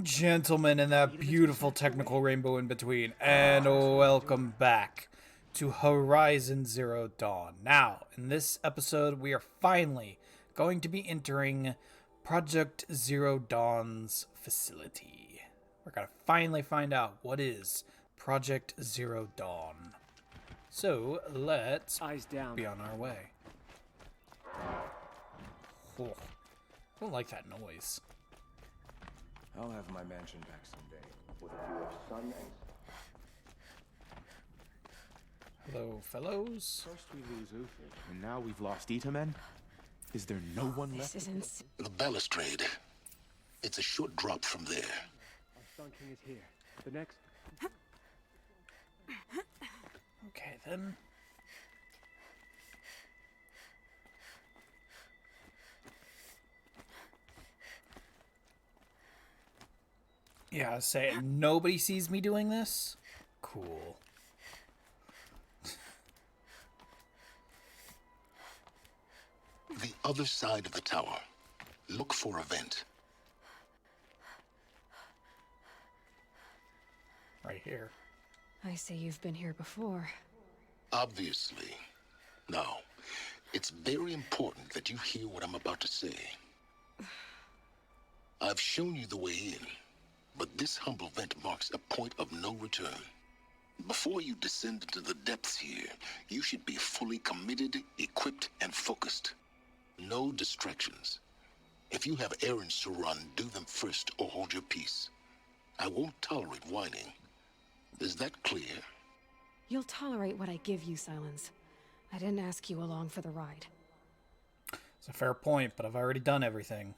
and gentlemen, and that beautiful technical rainbow in between, and welcome back to Horizon Zero Dawn. Now, in this episode, we are finally going to be entering Project Zero Dawn's facility. We're going to finally find out what is Project Zero Dawn. So, let's Eyes down. be on our way. Oh, I don't like that noise. I'll have my mansion back someday, with a view of sun and... Hello, fellows. First we lose Uther, and now we've lost Itamen? Is there no one left? This isn't... The balustrade. It's a short drop from there. Our Sun King is here. The next... Okay, then. Yeah, I was saying, nobody sees me doing this? Cool. The other side of the tower. Look for a vent. Right here. I see you've been here before. Obviously. Now, it's very important that you hear what I'm about to say. I've shown you the way in, but this humble vent marks a point of no return. Before you descend into the depths here, you should be fully committed, equipped, and focused. No distractions. If you have errands to run, do them first or hold your peace. I won't tolerate whining. Is that clear? You'll tolerate what I give you, Silence. I didn't ask you along for the ride. It's a fair point, but I've already done everything.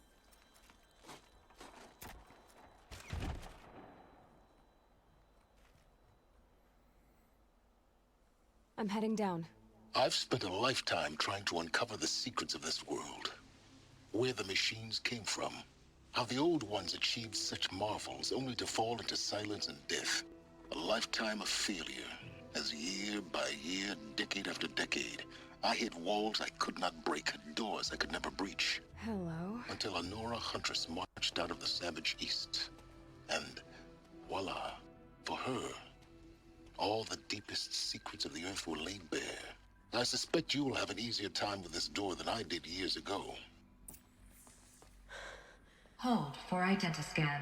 I'm heading down. I've spent a lifetime trying to uncover the secrets of this world. Where the machines came from. How the old ones achieved such marvels only to fall into silence and death. A lifetime of failure. As year by year, decade after decade, I hit walls I could not break, doors I could never breach. Hello? Until a Nora huntress marched out of the savage east. And voila, for her, all the deepest secrets of the earth were laid bare. I suspect you will have an easier time with this door than I did years ago. Hold for identiscan.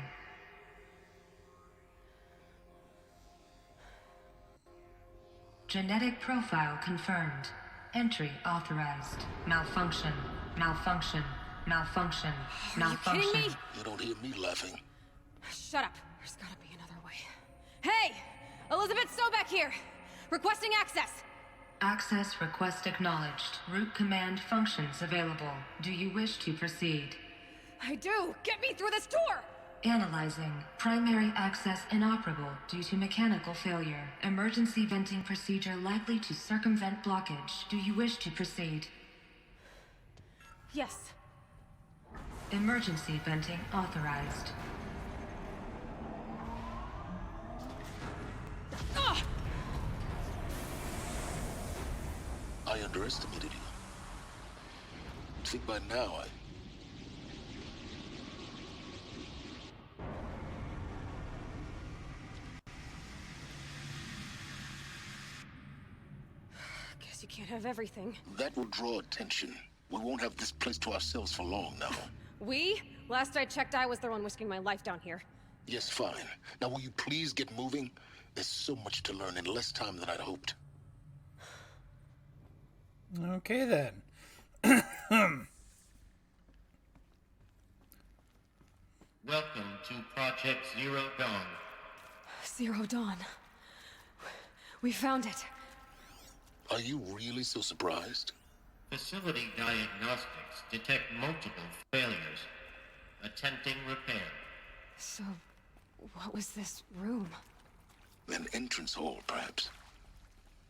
Genetic profile confirmed. Entry authorized. Malfunction. Malfunction. Malfunction. Malfunction. Kidding me? You don't hear me laughing. Shut up. There's gotta be another way. Hey! Elizabeth Sobeck here! Requesting access! Access request acknowledged. Root command functions available. Do you wish to proceed? I do! Get me through this door! Analyzing. Primary access inoperable due to mechanical failure. Emergency venting procedure likely to circumvent blockage. Do you wish to proceed? Yes. Emergency venting authorized. Ah! I underestimated you. Think by now Guess you can't have everything. that will draw attention. We won't have this place to ourselves for long now. We? Last I checked, I was the one risking my life down here. Yes, fine. Now will you please get moving? There's so much to learn in less time than I'd hoped. Okay, then. Welcome to Project Zero Dawn. Zero Dawn. We found it. Are you really so surprised? Facility diagnostics detect multiple failures. Attempting repair. So, what was this room? An entrance hall, perhaps.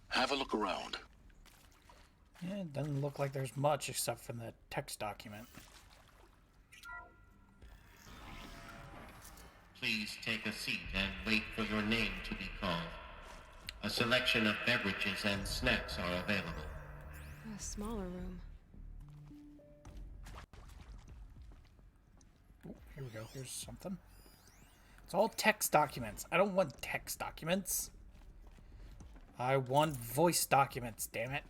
Have a look around. Yeah, it doesn't look like there's much except from the text document. Please take a seat and wait for your name to be called. A selection of beverages and snacks are available. A smaller room. Oh, here we go. Here's something. It's all text documents. I don't want text documents. I want voice documents, damn it.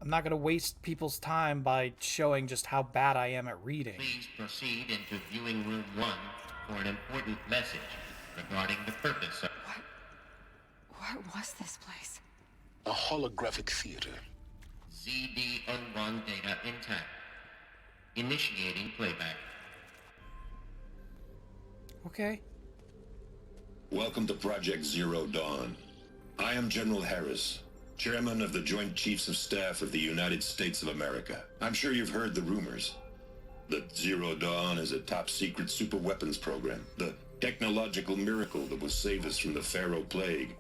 I'm not going to waste people's time by showing just how bad I am at reading. Please proceed into viewing room 1 for an important message regarding the purpose of... What was this place? A holographic theater. ZD-01 data intact. Initiating playback. Okay. Welcome to Project Zero Dawn. I am General Harris, Chairman of the Joint Chiefs of Staff of the United States of America. I'm sure you've heard the rumors that Zero Dawn is a top-secret super-weapons program, the technological miracle that will save us from the Pharaoh Plague,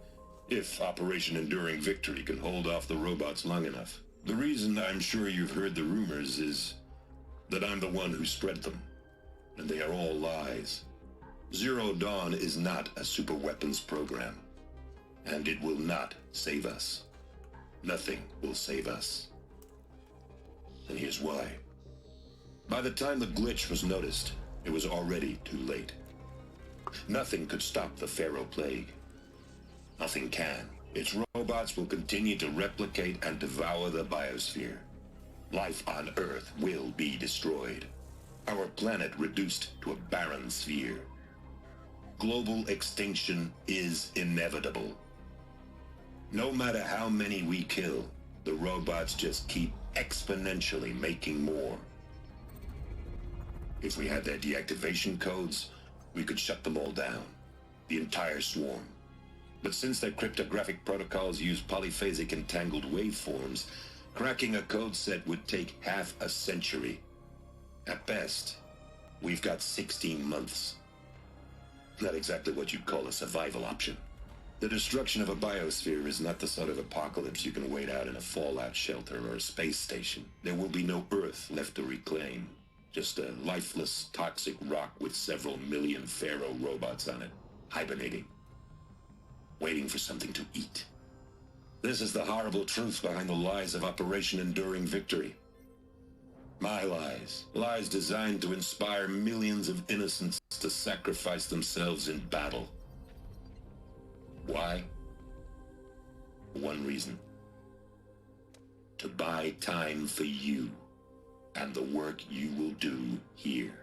if Operation Enduring Victory can hold off the robots long enough. The reason I'm sure you've heard the rumors is that I'm the one who spread them, and they are all lies. Zero Dawn is not a super-weapons program, and it will not save us. Nothing will save us. And here's why. By the time the glitch was noticed, it was already too late. Nothing could stop the Pharaoh Plague. Nothing can. Its robots will continue to replicate and devour the biosphere. Life on Earth will be destroyed. Our planet reduced to a barren sphere. Global extinction is inevitable. No matter how many we kill, the robots just keep exponentially making more. If we had their deactivation codes, we could shut them all down. The entire swarm. But since their cryptographic protocols use polyphasic entangled waveforms, cracking a code set would take half a century. At best, we've got 16 months. Not exactly what you'd call a survival option. The destruction of a biosphere is not the sort of apocalypse you can wait out in a fallout shelter or a space station. There will be no Earth left to reclaim. Just a lifeless, toxic rock with several million Pharaoh robots on it, hibernating, waiting for something to eat. This is the horrible truth behind the lies of Operation Enduring Victory. My lies. Lies designed to inspire millions of innocents to sacrifice themselves in battle. Why? One reason. To buy time for you and the work you will do here.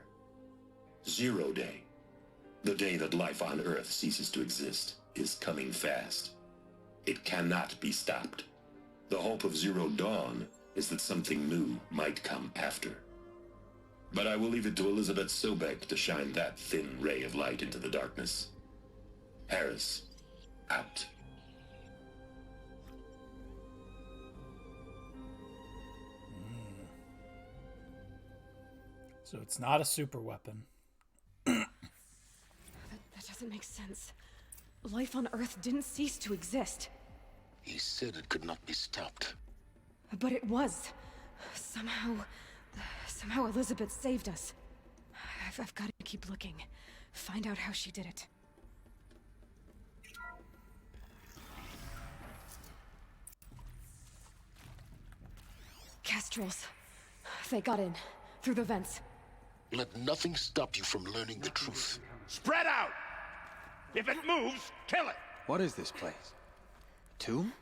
Zero Day, the day that life on Earth ceases to exist, is coming fast. It cannot be stopped. The hope of Zero Dawn is that something new might come after. But I will leave it to Elizabeth Sobek to shine that thin ray of light into the darkness. Harris, out. So it's not a super weapon. That doesn't make sense. Life on Earth didn't cease to exist. He said it could not be stopped. But it was. Somehow Elizabeth saved us. I've got to keep looking. Find out how she did it. Castrals. They got in. Through the vents. Let nothing stop you from learning the truth. Spread out! If it moves, kill it! What is this place? A tomb?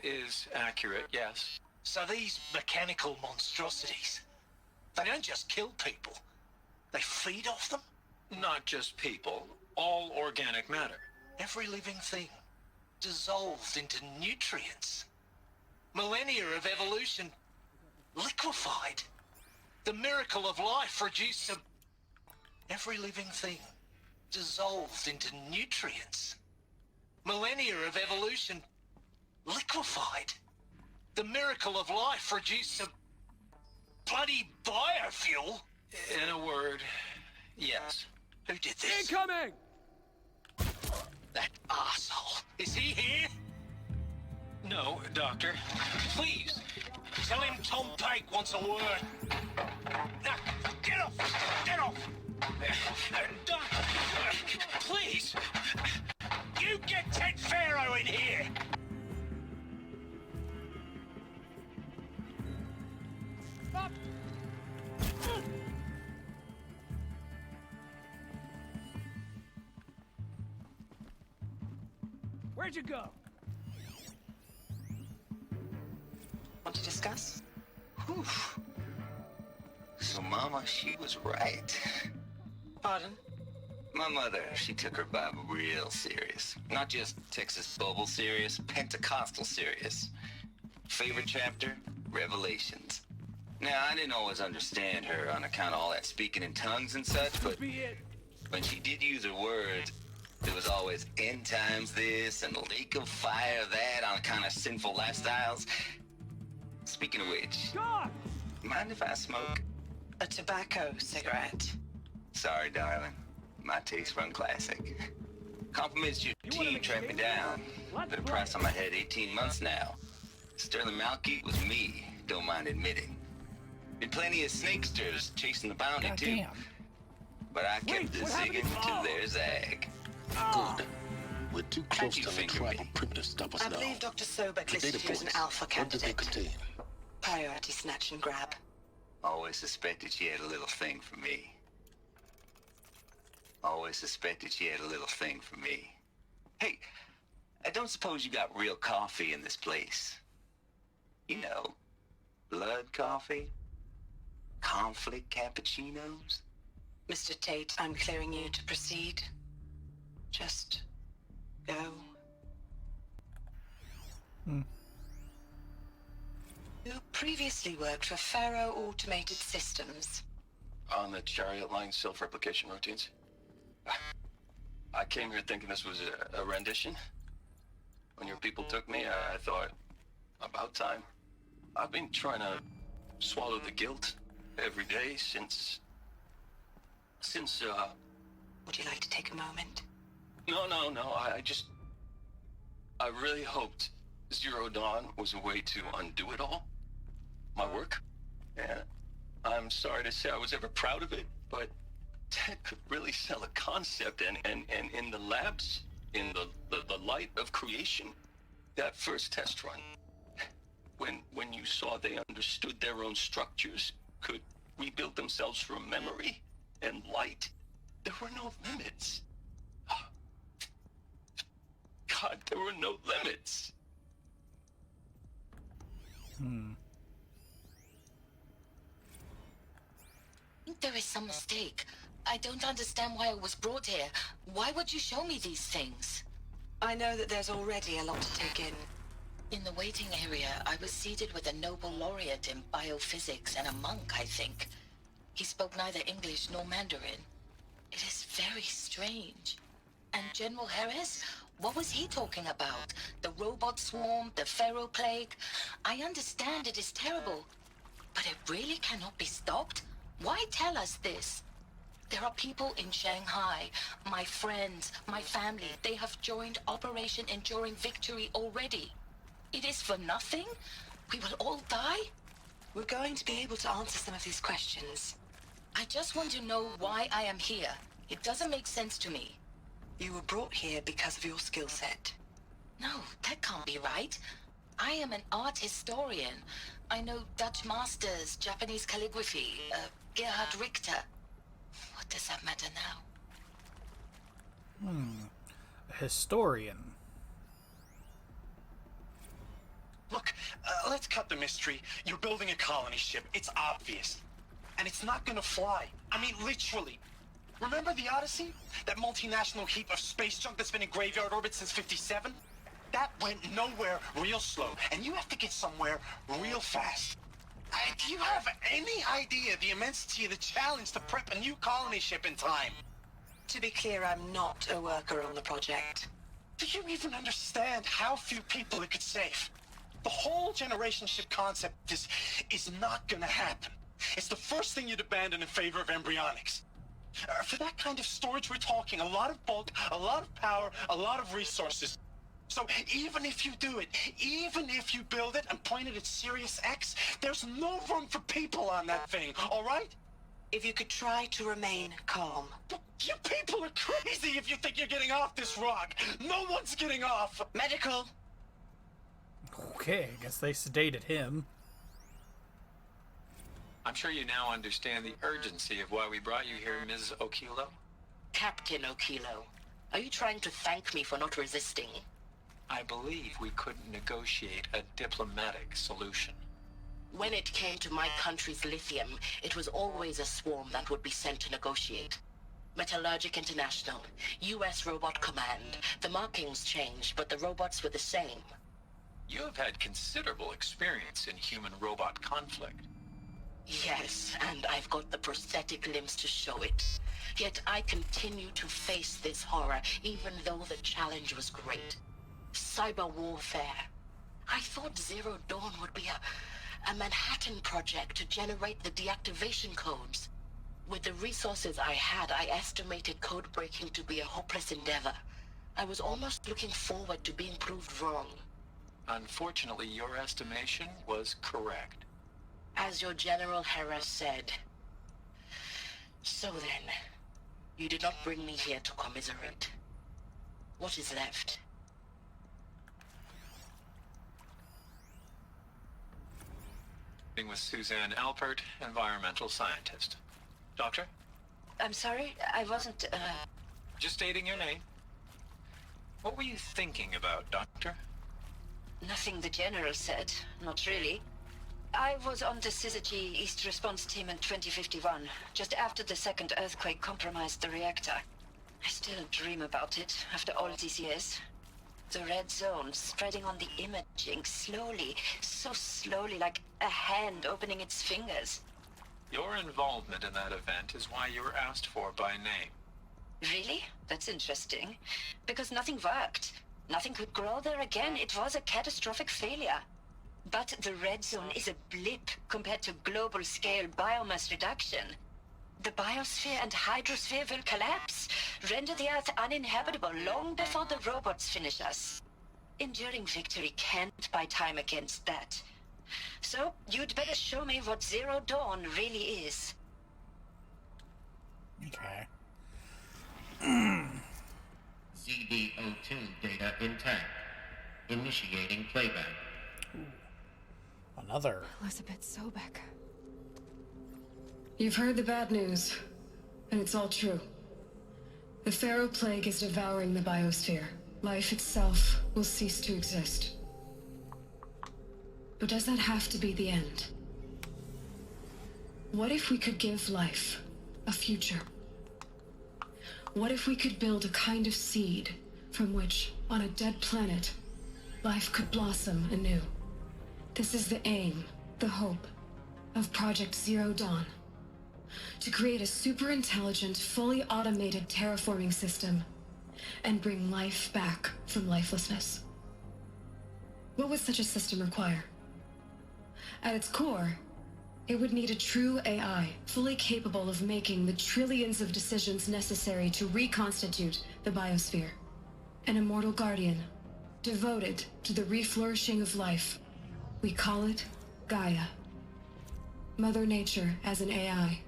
Is accurate, yes. So these mechanical monstrosities, they don't just kill people, they feed off them? Not just people, all organic matter. Every living thing, dissolved into nutrients. Millennia of evolution, liquefied. The miracle of life reduced to... Every living thing, dissolved into nutrients. Millennia of evolution, liquefied. The miracle of life reduced to bloody biofuel. In a word, yes. Who did this? Incoming! That arsehole. Is he here? No, Doctor. Please, tell him Tom Pike wants a word. Now, get off! Get off! Doctor, please. Where'd you go? Want to discuss? Whew. So, Mama, she was right. Pardon? My mother, she took her Bible real serious. Not just Texas Bible serious, Pentecostal serious. Favorite chapter? Revelations. Now, I didn't always understand her on account of all that speaking in tongues and such, but when she did use her words, there was always end times this and lake of fire that on account of sinful lifestyles. Speaking of which, mind if I smoke? A tobacco cigarette. Sorry, darling. My taste run classic. Compliments to your team tracked me down. Put a price on my head 18 months now. Sterling Malky was me, don't mind admitting. Been plenty of snakesters chasing the bounty too. But I kept the zigging till their zag. Good. We're too close to the tribal primitive to stop us now. I believe Dr. Sobek The listed data you as an points, alpha what did they candidate. contain? Priority snatch and grab. Always suspected she had a little thing for me. Always suspected she had a little thing for me. Hey, I don't suppose you got real coffee in this place. You know, blood coffee? Conflict cappuccinos? Mr. Tate, I'm clearing you to proceed. Just go. You previously worked for Faro Automated Systems. On the Chariot Line self-replication routines? I came here thinking this was a rendition. When your people took me, I thought, about time. I've been trying to swallow the guilt every day since... Would you like to take a moment? No, I really hoped Zero Dawn was a way to undo it all. My work. And I'm sorry to say I was ever proud of it, but Ted could really sell a concept, and in the labs, in the light of creation, that first test run, when you saw they understood their own structures, could rebuild themselves from memory and light, there were no limits. God, there were no limits. I think there is some mistake. I don't understand why I was brought here. Why would you show me these things? I know that there's already a lot to take in. In the waiting area, I was seated with a Nobel laureate in biophysics and a monk, I think. He spoke neither English nor Mandarin. It is very strange. And General Harris? What was he talking about? The robot swarm, the Pharaoh plague? I understand it is terrible, but it really cannot be stopped? Why tell us this? There are people in Shanghai, my friends, my family. They have joined Operation Enduring Victory already. It is for nothing? We will all die? We're going to be able to answer some of these questions. I just want to know why I am here. It doesn't make sense to me. You were brought here because of your skill set. No, that can't be right. I am an art historian. I know Dutch masters, Japanese calligraphy, Gerhard Richter. What does that matter now? A historian. Look, let's cut the mystery. You're building a colony ship. It's obvious. And it's not gonna fly. I mean, literally. Remember the Odyssey? That multinational heap of space junk that's been in graveyard orbit since '57? That went nowhere real slow. And you have to get somewhere real fast. Do you have any idea the immensity of the challenge to prep a new colony ship in time? To be clear, I'm not a worker on the project. Do you even understand how few people it could save? The whole generation ship concept is not gonna happen. It's the first thing you'd abandon in favor of embryonics. For that kind of storage, we're talking a lot of bulk, a lot of power, a lot of resources. So even if you do it, even if you build it and point it at Sirius X, there's no room for people on that thing, all right? If you could try to remain calm. You people are crazy if you think you're getting off this rock. No one's getting off. Medical. Okay, I guess they sedated him. I'm sure you now understand the urgency of why we brought you here, Ms. Okilo. Captain Okilo, are you trying to thank me for not resisting? I believe we couldn't negotiate a diplomatic solution. When it came to my country's lithium, it was always a swarm that would be sent to negotiate. Metallurgic International, US Robot Command. The markings changed, but the robots were the same. You have had considerable experience in human-robot conflict. Yes, and I've got the prosthetic limbs to show it. Yet I continue to face this horror, even though the challenge was great. Cyber warfare. I thought Zero Dawn would be a Manhattan project to generate the deactivation codes. With the resources I had, I estimated code breaking to be a hopeless endeavor. I was almost looking forward to being proved wrong. Unfortunately, your estimation was correct. As your General Harris said. So then, you did not bring me here to commiserate. What is left? With Suzanne Alpert, environmental scientist. Doctor? I'm sorry, I wasn't, Just stating your name. What were you thinking about, Doctor? Nothing the General said, not really. I was on the Syzygy East Response Team in 2051, just after the second earthquake compromised the reactor. I still dream about it, after all these years. The red zone spreading on the imaging, slowly, so slowly, like a hand opening its fingers. Your involvement in that event is why you were asked for by name. Really? That's interesting. Because nothing worked. Nothing could grow there again. It was a catastrophic failure. But the red zone is a blip compared to global-scale biomass reduction. The biosphere and hydrosphere will collapse, render the Earth uninhabitable long before the robots finish us. Enduring victory can't buy time against that. So, you'd better show me what Zero Dawn really is. Okay. ZB02 data intact. Initiating playback. Another. Elizabeth Sobek. You've heard the bad news, and it's all true. The Pharaoh Plague is devouring the biosphere. Life itself will cease to exist. But does that have to be the end? What if we could give life a future? What if we could build a kind of seed from which, on a dead planet, life could blossom anew? This is the aim, the hope, of Project Zero Dawn. To create a super-intelligent, fully automated terraforming system and bring life back from lifelessness. What would such a system require? At its core, it would need a true AI, fully capable of making the trillions of decisions necessary to reconstitute the biosphere. An immortal guardian, devoted to the reflourishing of life. We call it Gaia. Mother Nature as an AI.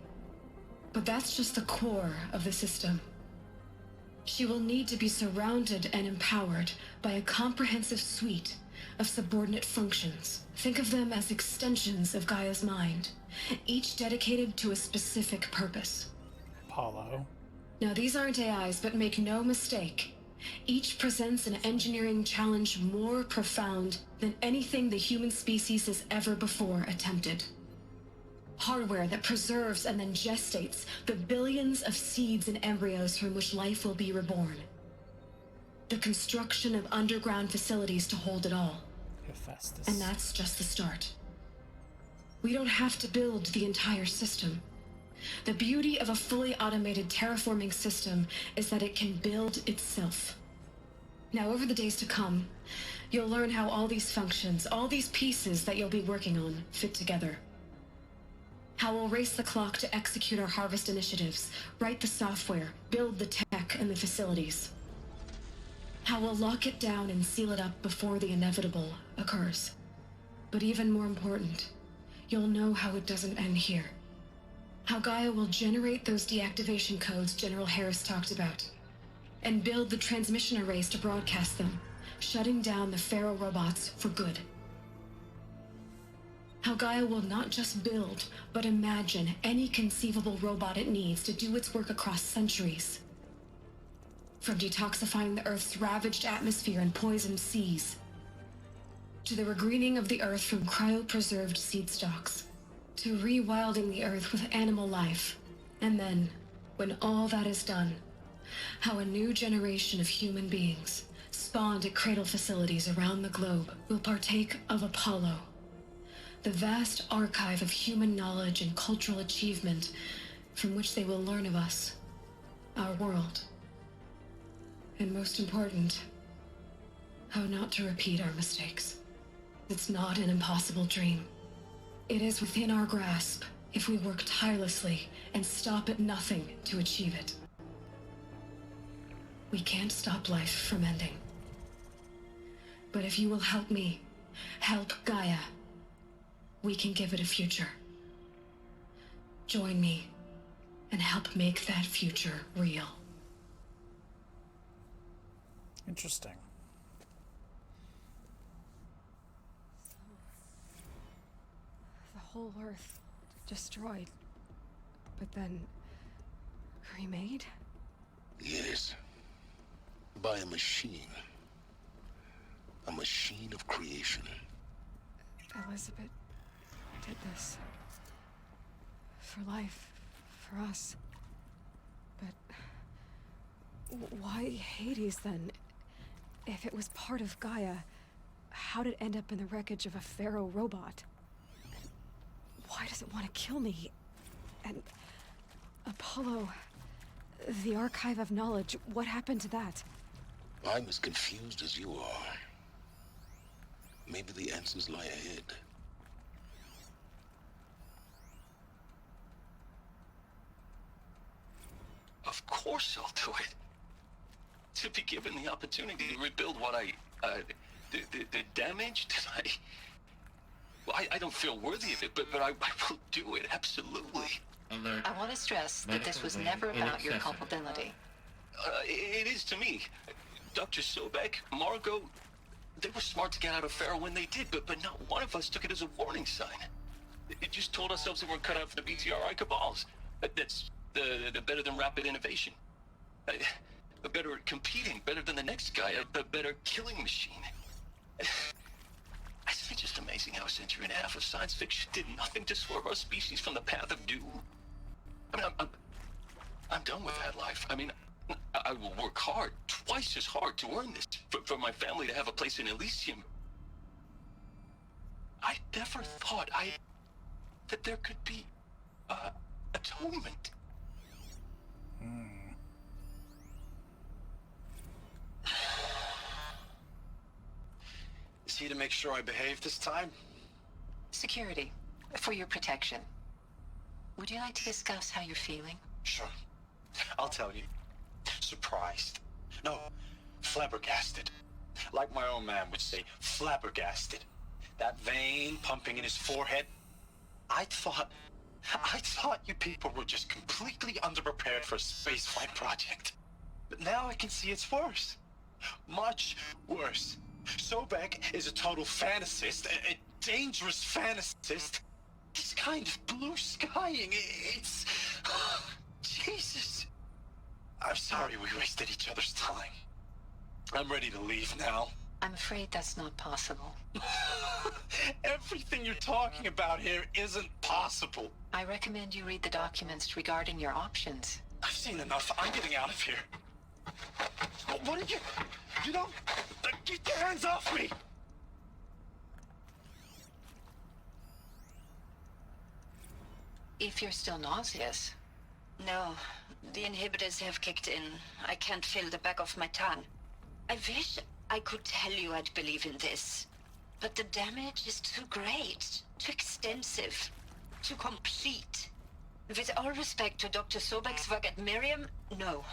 But that's just the core of the system. She will need to be surrounded and empowered by a comprehensive suite of subordinate functions. Think of them as extensions of Gaia's mind, each dedicated to a specific purpose. Apollo. Now these aren't AIs, but make no mistake. Each presents an engineering challenge more profound than anything the human species has ever before attempted. Hardware that preserves and then gestates the billions of seeds and embryos from which life will be reborn. The construction of underground facilities to hold it all. Hephaestus. And that's just the start. We don't have to build the entire system. The beauty of a fully automated terraforming system is that it can build itself. Now, over the days to come, you'll learn how all these functions, all these pieces that you'll be working on, fit together. How we'll race the clock to execute our harvest initiatives, write the software, build the tech and the facilities. How we'll lock it down and seal it up before the inevitable occurs. But even more important, you'll know how it doesn't end here. How Gaia will generate those deactivation codes General Harris talked about, and build the transmission arrays to broadcast them, shutting down the Pharaoh robots for good. How Gaia will not just build, but imagine any conceivable robot it needs to do its work across centuries. From detoxifying the Earth's ravaged atmosphere and poisoned seas, to the regreening of the Earth from cryopreserved seed stalks, to rewilding the Earth with animal life. And then, when all that is done, how a new generation of human beings, spawned at cradle facilities around the globe, will partake of Apollo, the vast archive of human knowledge and cultural achievement from which they will learn of us, our world, and most important, how not to repeat our mistakes. It's not an impossible dream. It is within our grasp if we work tirelessly and stop at nothing to achieve it. We can't stop life from ending. But if you will help me, help Gaia, we can give it a future. Join me and help make that future real. Interesting. The whole Earth destroyed, but then remade? Yes. By a machine. A machine of creation. Elizabeth did this. For life. For us. But why Hades then? If it was part of Gaia, how did it end up in the wreckage of a Pharaoh robot? Why does it want to kill me? And Apollo, the archive of knowledge, what happened to that? I'm as confused as you are. Maybe the answers lie ahead. Of course I'll do it. To be given the opportunity to rebuild what the damage that I don't feel worthy of it, but I will do it, absolutely. Alert. I want to stress that this was never about your culpability. It is to me. Dr. Sobek, Margot, they were smart to get out of Pharaoh when they did, but not one of us took it as a warning sign. It just told ourselves that we're cut out for the BTRI cabals. That's the better than rapid innovation. Better at competing, better than the next guy, a better killing machine. It's just amazing how a century and a half of science fiction did nothing to swerve our species from the path of doom. I mean, I'm done with that life. I mean, I will work hard, twice as hard to earn this, for my family to have a place in Elysium. I never thought that there could be, atonement. Is he to make sure I behave this time? Security, for your protection. Would you like to discuss how you're feeling? Sure. I'll tell you. Surprised. No, flabbergasted. Like my own man would say, flabbergasted. That vein pumping in his forehead. I thought you people were just completely underprepared for a spaceflight project. But now I can see it's worse. Much worse. Sobek is a total fantasist, a dangerous fantasist. He's kind of blue skying. It's... Jesus. I'm sorry we wasted each other's time. I'm ready to leave now. I'm afraid that's not possible. Everything you're talking about here isn't possible. I recommend you read the documents regarding your options. I've seen enough. I'm getting out of here. What did you... You don't... Get your hands off me! If you're still nauseous. No, the inhibitors have kicked in. I can't feel the back of my tongue. I wish I could tell you I'd believe in this. But the damage is too great, too extensive, too complete. With all respect to Dr. Sobek's work at Miriam, no.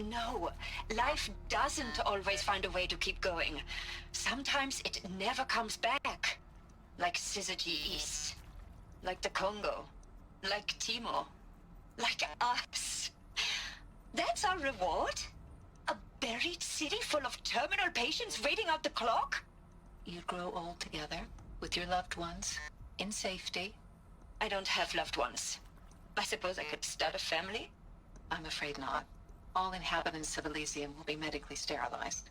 No, life doesn't always find a way to keep going. Sometimes it never comes back. Like Syzygy East. Like the Congo. Like Timor. Like us. That's our reward? A buried city full of terminal patients waiting out the clock? You grow old together, with your loved ones, in safety. I don't have loved ones. I suppose I could start a family? I'm afraid not. all inhabitants of Elysium will be medically sterilized.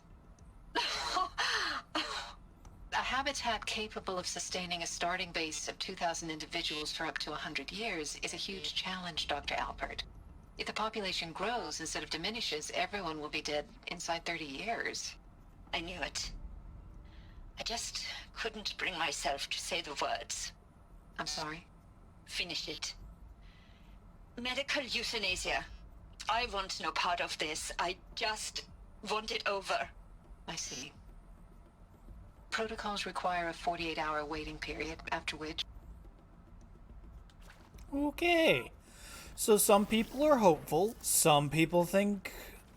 A habitat capable of sustaining a starting base of 2,000 individuals for up to 100 years is a huge challenge, Dr. Alpert. If the population grows instead of diminishes, everyone will be dead inside 30 years. I knew it. I just couldn't bring myself to say the words. I'm sorry? Finish it. Medical euthanasia. I want no part of this. I just want it over. I see. Protocols require a 48-hour waiting period, after which... Okay. So some people are hopeful. Some people think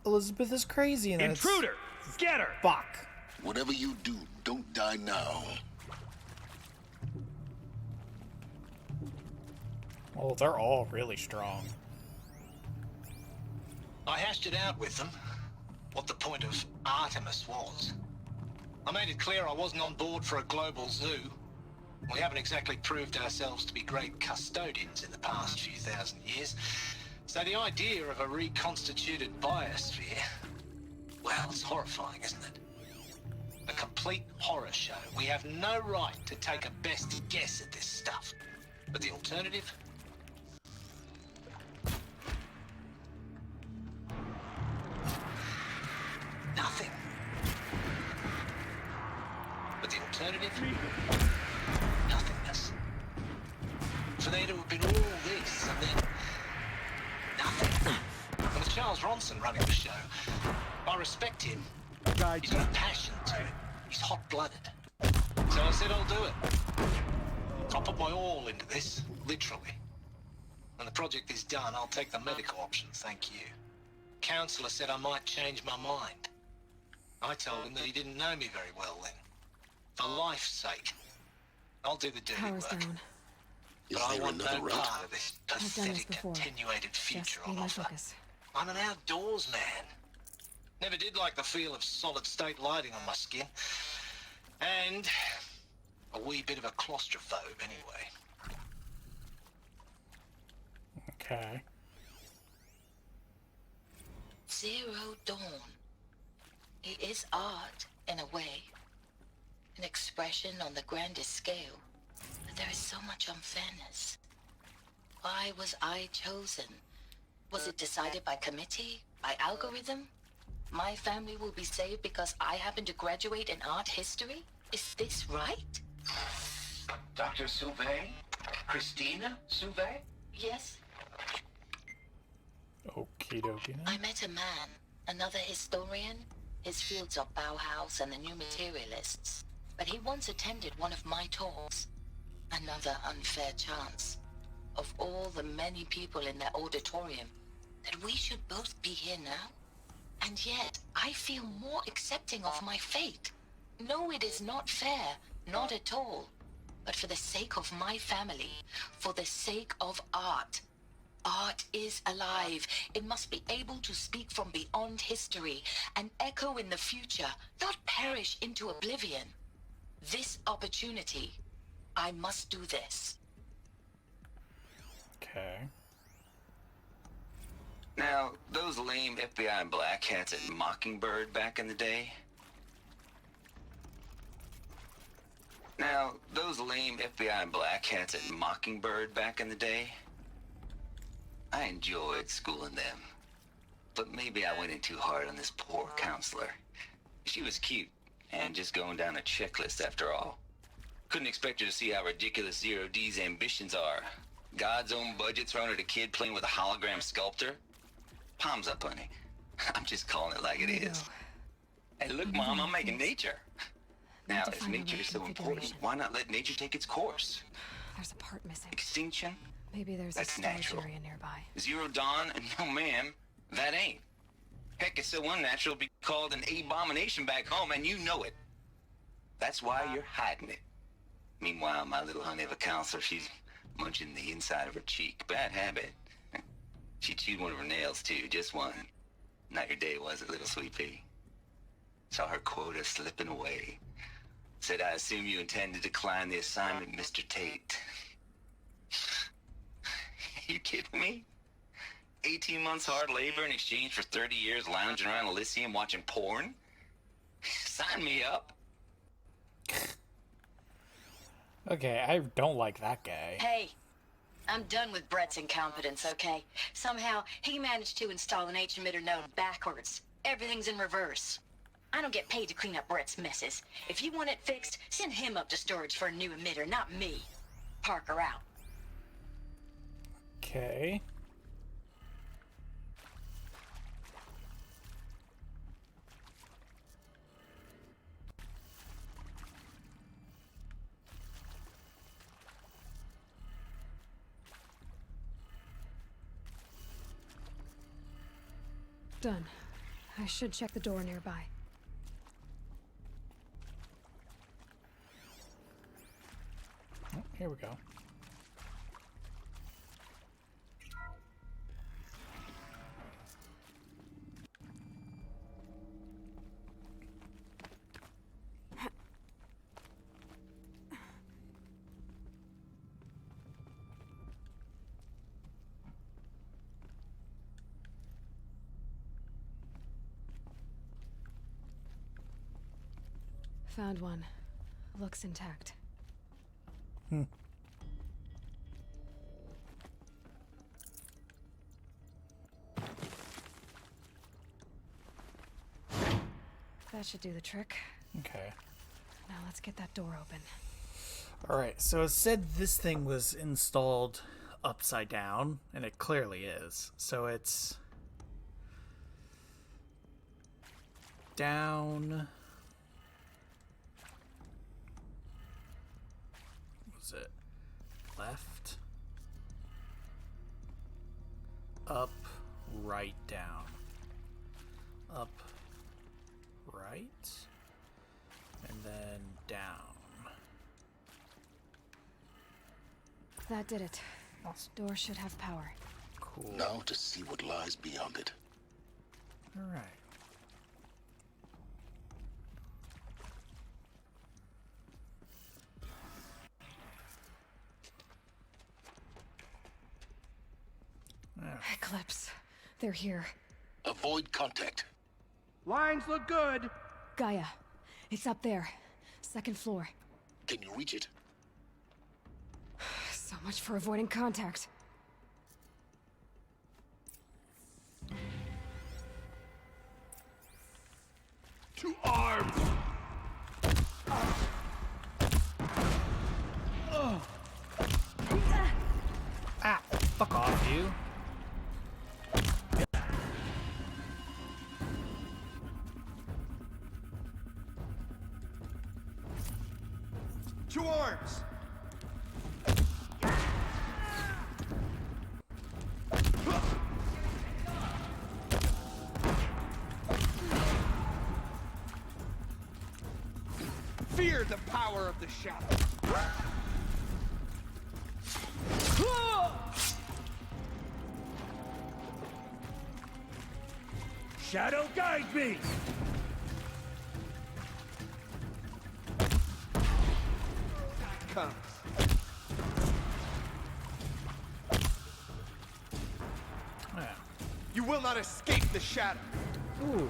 Elizabeth is crazy. And Intruder! Get her! Fuck. Whatever you do, don't die now. Oh, they're all really strong. I hashed it out with them, what the point of Artemis was. I made it clear I wasn't on board for a global zoo. We haven't exactly proved ourselves to be great custodians in the past few thousand years. So the idea of a reconstituted biosphere, well, it's horrifying, isn't it? A complete horror show. We have no right to take a best guess at this stuff. But the alternative? Nothing. But the alternative? Nothingness. For there to have been all this and then nothing. And with Charles Ronson running the show, I respect him. He's got a passion to it. He's hot-blooded. So I said I'll do it. I'll put my all into this, literally. When the project is done, I'll take the medical option, thank you. Counselor said I might change my mind. I told him that he didn't know me very well then. For life's sake, I'll do the dirty Power's work. down. But I want no part of this I've done this pathetic before. attenuated future Just be on my offer. focus. I'm an outdoors man. Never did like the feel of solid state lighting on my skin. And a wee bit of a claustrophobe anyway. Okay. Zero Dawn. It is art, in a way. An expression on the grandest scale. But there is so much unfairness. Why was I chosen? Was it decided by committee? By algorithm? My family will be saved because I happen to graduate in art history? Is this right? Dr. Sauvé? Christina Sauvé? Yes. Okie dokie. I met a man, another historian. His fields are Bauhaus and the New Materialists. But he once attended one of my talks. Another unfair chance. Of all the many people in that auditorium, that we should both be here now? And yet, I feel more accepting of my fate. No, it is not fair. Not at all. But for the sake of my family, for the sake of art. Art is alive. It must be able to speak from beyond history and echo in the future, not perish into oblivion. This opportunity, I must do this. Okay. Now, those lame FBI black hats at Mockingbird back in the day. Now, those lame FBI black hats at Mockingbird back in the day. I enjoyed schooling them. But maybe I went in too hard on this poor counselor. She was cute, and just going down a checklist after all. Couldn't expect her to see how ridiculous Zero D's ambitions are. God's own budget thrown at a kid playing with a hologram sculptor. Palms up, honey. I'm just calling it like it is. Hey, look, Mom, I'm making nature. Now, if nature is so important, why not let nature take its course? There's a part missing. Extinction? Maybe there's That's a storage natural. area nearby. Zero Dawn? No, ma'am. That ain't. Heck, it's so unnatural to be called an abomination back home, and you know it. That's why you're hiding it. Meanwhile, my little honey of a counselor, she's munching the inside of her cheek. Bad habit. She chewed one of her nails, too. Just one. Not your day, was it, little sweet pea? Saw her quota slipping away. Said, I assume you intend to decline the assignment, Mr. Tate. You kidding me? 18 months hard labor in exchange for 30 years lounging around Elysium watching porn? Sign me up. Okay, I don't like that guy. Hey, I'm done with Brett's incompetence, okay? Somehow, he managed to install an H-emitter node backwards. Everything's in reverse. I don't get paid to clean up Brett's messes. If you want it fixed, send him up to storage for a new emitter, not me. Parker out. Okay. Done. I should check the door nearby. Oh, here we go. Found one. Looks intact. Hmm. That should do the trick. Okay. Now let's get that door open. Alright, so it said this thing was installed upside down, and it clearly is. So it's down. What was it? Left, up, right, down. Up, right, and then down. That did it. Door should have power. Cool. Now to see what lies beyond it. Alright. Eclipse. They're here. Avoid contact. Lines look good. Gaia. It's up there. Second floor. Can you reach it? So much for avoiding contact. To arms! Ah, fuck off, you. To arms! Fear the power of the shadow. Shadow guide me! Comes. Yeah. You will not escape the shadow. Ooh.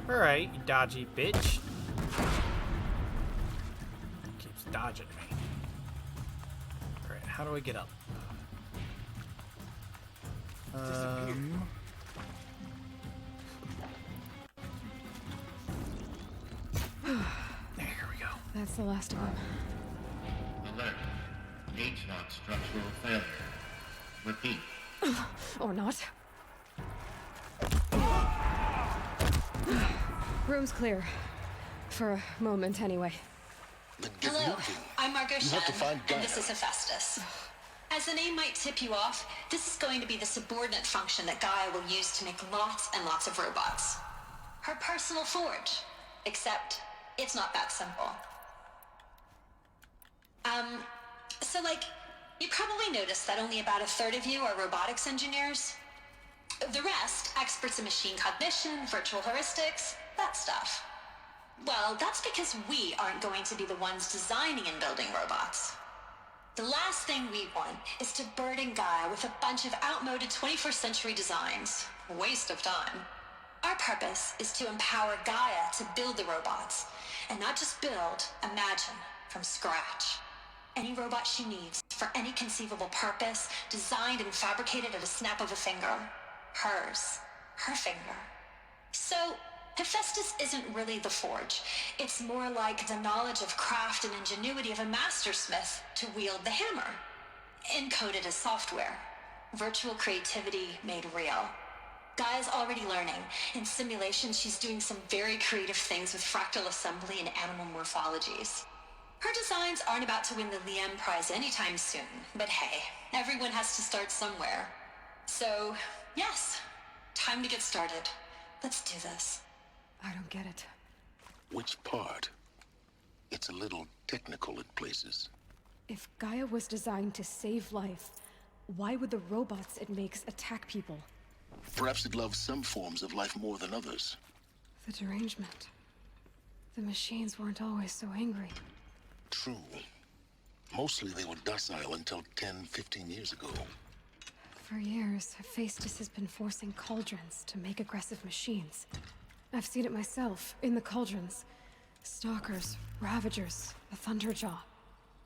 Alright, you dodgy bitch. Keeps dodging me. Alright, how do I get up? There we go. That's the last of them. Alert. H-lock structural failure. Repeat. Or not. Room's clear. For a moment, anyway. Hello, I'm Margot You have to Shen, find and this Gaia. is Hephaestus. As the name might tip you off, this is going to be the subordinate function that Gaia will use to make lots and lots of robots. Her personal forge. Except, it's not that simple. You probably noticed that only about a third of you are robotics engineers. The rest, experts in machine cognition, virtual heuristics, that stuff. Well, that's because we aren't going to be the ones designing and building robots. The last thing we want is to burden Gaia with a bunch of outmoded 21st century designs. Waste of time. Our purpose is to empower Gaia to build the robots, and not just build, imagine, from scratch. Any robot she needs, for any conceivable purpose, designed and fabricated at a snap of a finger. Hers. Her finger. So, Hephaestus isn't really the forge. It's more like the knowledge of craft and ingenuity of a mastersmith to wield the hammer. Encoded as software. Virtual creativity made real. Gaia's already learning. In simulation, she's doing some very creative things with fractal assembly and animal morphologies. Her designs aren't about to win the Liam Prize anytime soon, but hey, everyone has to start somewhere. So, yes, time to get started. Let's do this. I don't get it. Which part? It's a little technical at places. If Gaia was designed to save life, why would the robots it makes attack people? Perhaps it loves some forms of life more than others. The derangement. The machines weren't always so angry. True. Mostly they were docile until 10, 15 years ago. For years, Hephaestus has been forcing cauldrons to make aggressive machines. I've seen it myself, in the cauldrons. Stalkers, Ravagers, the Thunderjaw.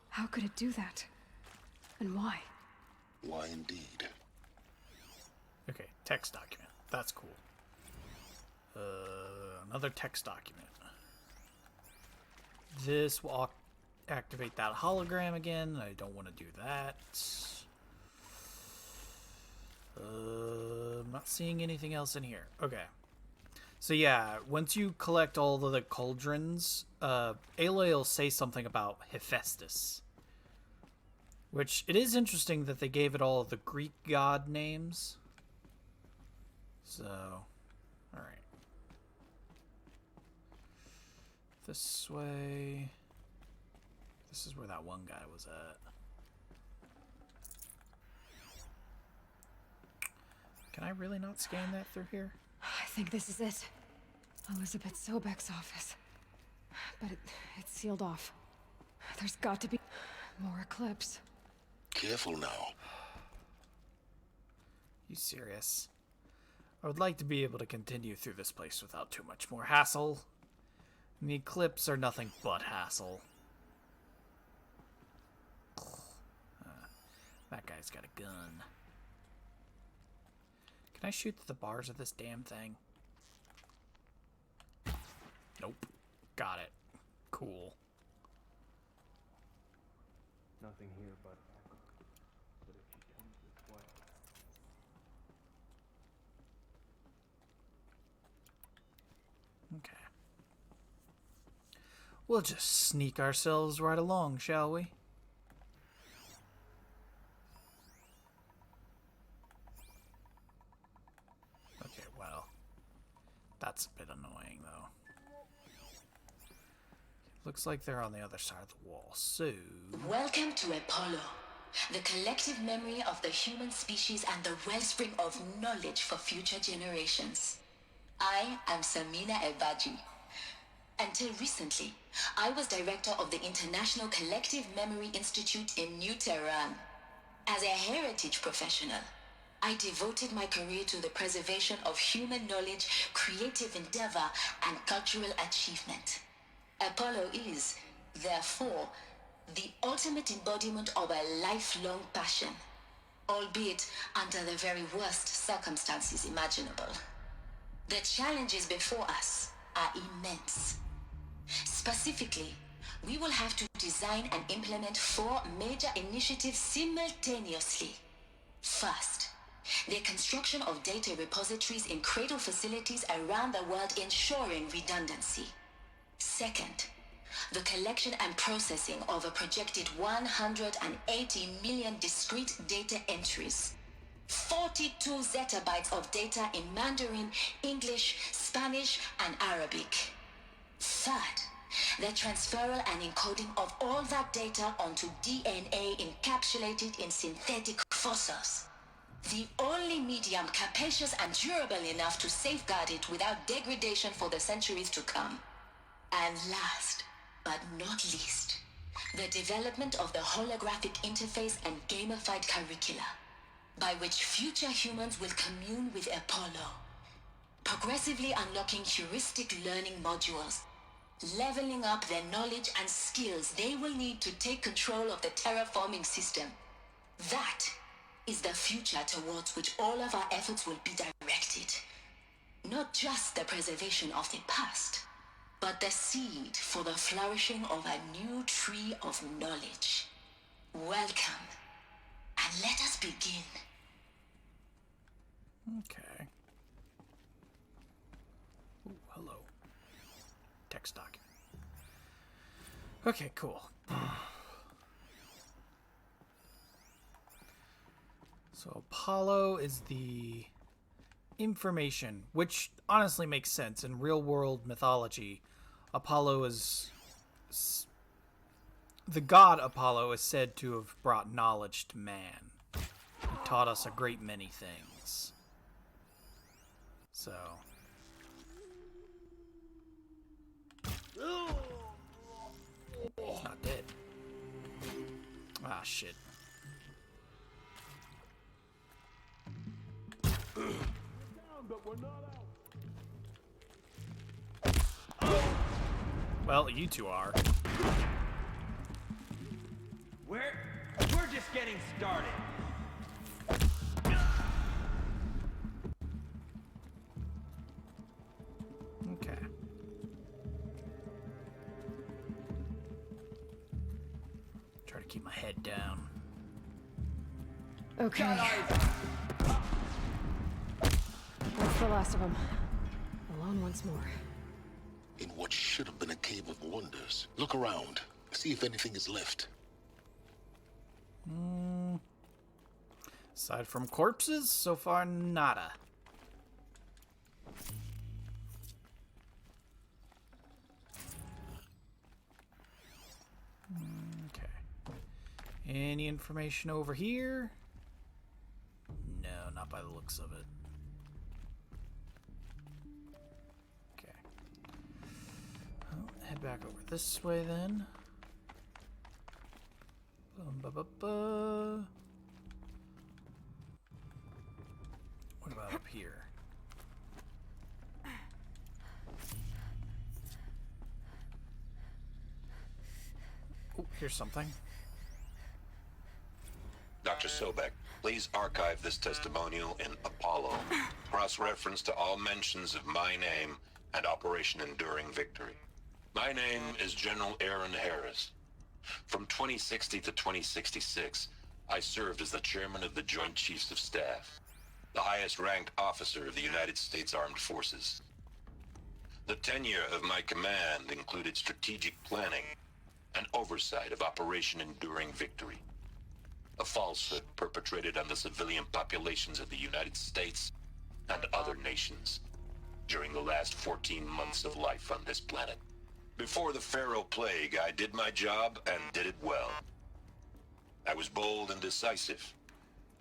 How could it do that? And why? Why indeed? Okay, text document. That's cool. Another text document. This will activate that hologram again. I don't want to do that. I'm not seeing anything else in here. Okay. So yeah, once you collect all of the cauldrons, Aloy will say something about Hephaestus. Which, it is interesting that they gave it all the Greek god names. So, alright. This way. This is where that one guy was at. Can I really not scan that through here? I think this is it. Elizabeth Sobek's office. But it's sealed off. There's got to be more Eclipse. Careful now. You serious? I would like to be able to continue through this place without too much more hassle. And the Eclipse are nothing but hassle. That guy's got a gun. Can I shoot the bars of this damn thing? Nope. Got it. Cool. Nothing here but if she comes this way. Okay. We'll just sneak ourselves right along, shall we? Okay, well, that's a bit annoying, though. Looks like they're on the other side of the wall, so... Welcome to Apollo, the collective memory of the human species and the wellspring of knowledge for future generations. I am Samina Ebaji. Until recently, I was director of the International Collective Memory Institute in New Tehran. As a heritage professional, I devoted my career to the preservation of human knowledge, creative endeavor, and cultural achievement. Apollo is, therefore, the ultimate embodiment of a lifelong passion, albeit under the very worst circumstances imaginable. The challenges before us are immense. Specifically, we will have to design and implement 4 major initiatives simultaneously. First, the construction of data repositories in cradle facilities around the world, ensuring redundancy. Second, the collection and processing of a projected 180 million discrete data entries. 42 zettabytes of data in Mandarin, English, Spanish, and Arabic. Third, the transferal and encoding of all that data onto DNA encapsulated in synthetic fossils. The only medium capacious and durable enough to safeguard it without degradation for the centuries to come. And last, but not least, the development of the holographic interface and gamified curricula, by which future humans will commune with Apollo, progressively unlocking heuristic learning modules, leveling up their knowledge and skills they will need to take control of the terraforming system. That is the future towards which all of our efforts will be directed. Not just the preservation of the past, but the seed for the flourishing of a new tree of knowledge. Welcome, and let us begin. Okay. Ooh, hello. Text document. Okay, cool. So Apollo is the information, which honestly makes sense. In real-world mythology, Apollo is... the god Apollo is said to have brought knowledge to man. He taught us a great many things. So... he's not dead. Ah, shit. Well, you two are. We're just getting started. Okay. Try to keep my head down. Okay. That's the last of them. Alone once more. In what should have been a cave of wonders. Look around. See if anything is left. Aside from corpses, so far nada. Okay. Any information over here? No, not by the looks of it. Okay. Well, head back over this way then. Ba-ba-ba. What about up here? Oh, here's something. Dr. Sobek, please archive this testimonial in Apollo. Cross-reference to all mentions of my name and Operation Enduring Victory. My name is General Aaron Harris. From 2060 to 2066, I served as the chairman of the Joint Chiefs of Staff, the highest-ranked officer of the United States Armed Forces. The tenure of my command included strategic planning and oversight of Operation Enduring Victory, a falsehood perpetrated on the civilian populations of the United States and other nations during the last 14 months of life on this planet. Before the Pharaoh Plague, I did my job and did it well. I was bold and decisive,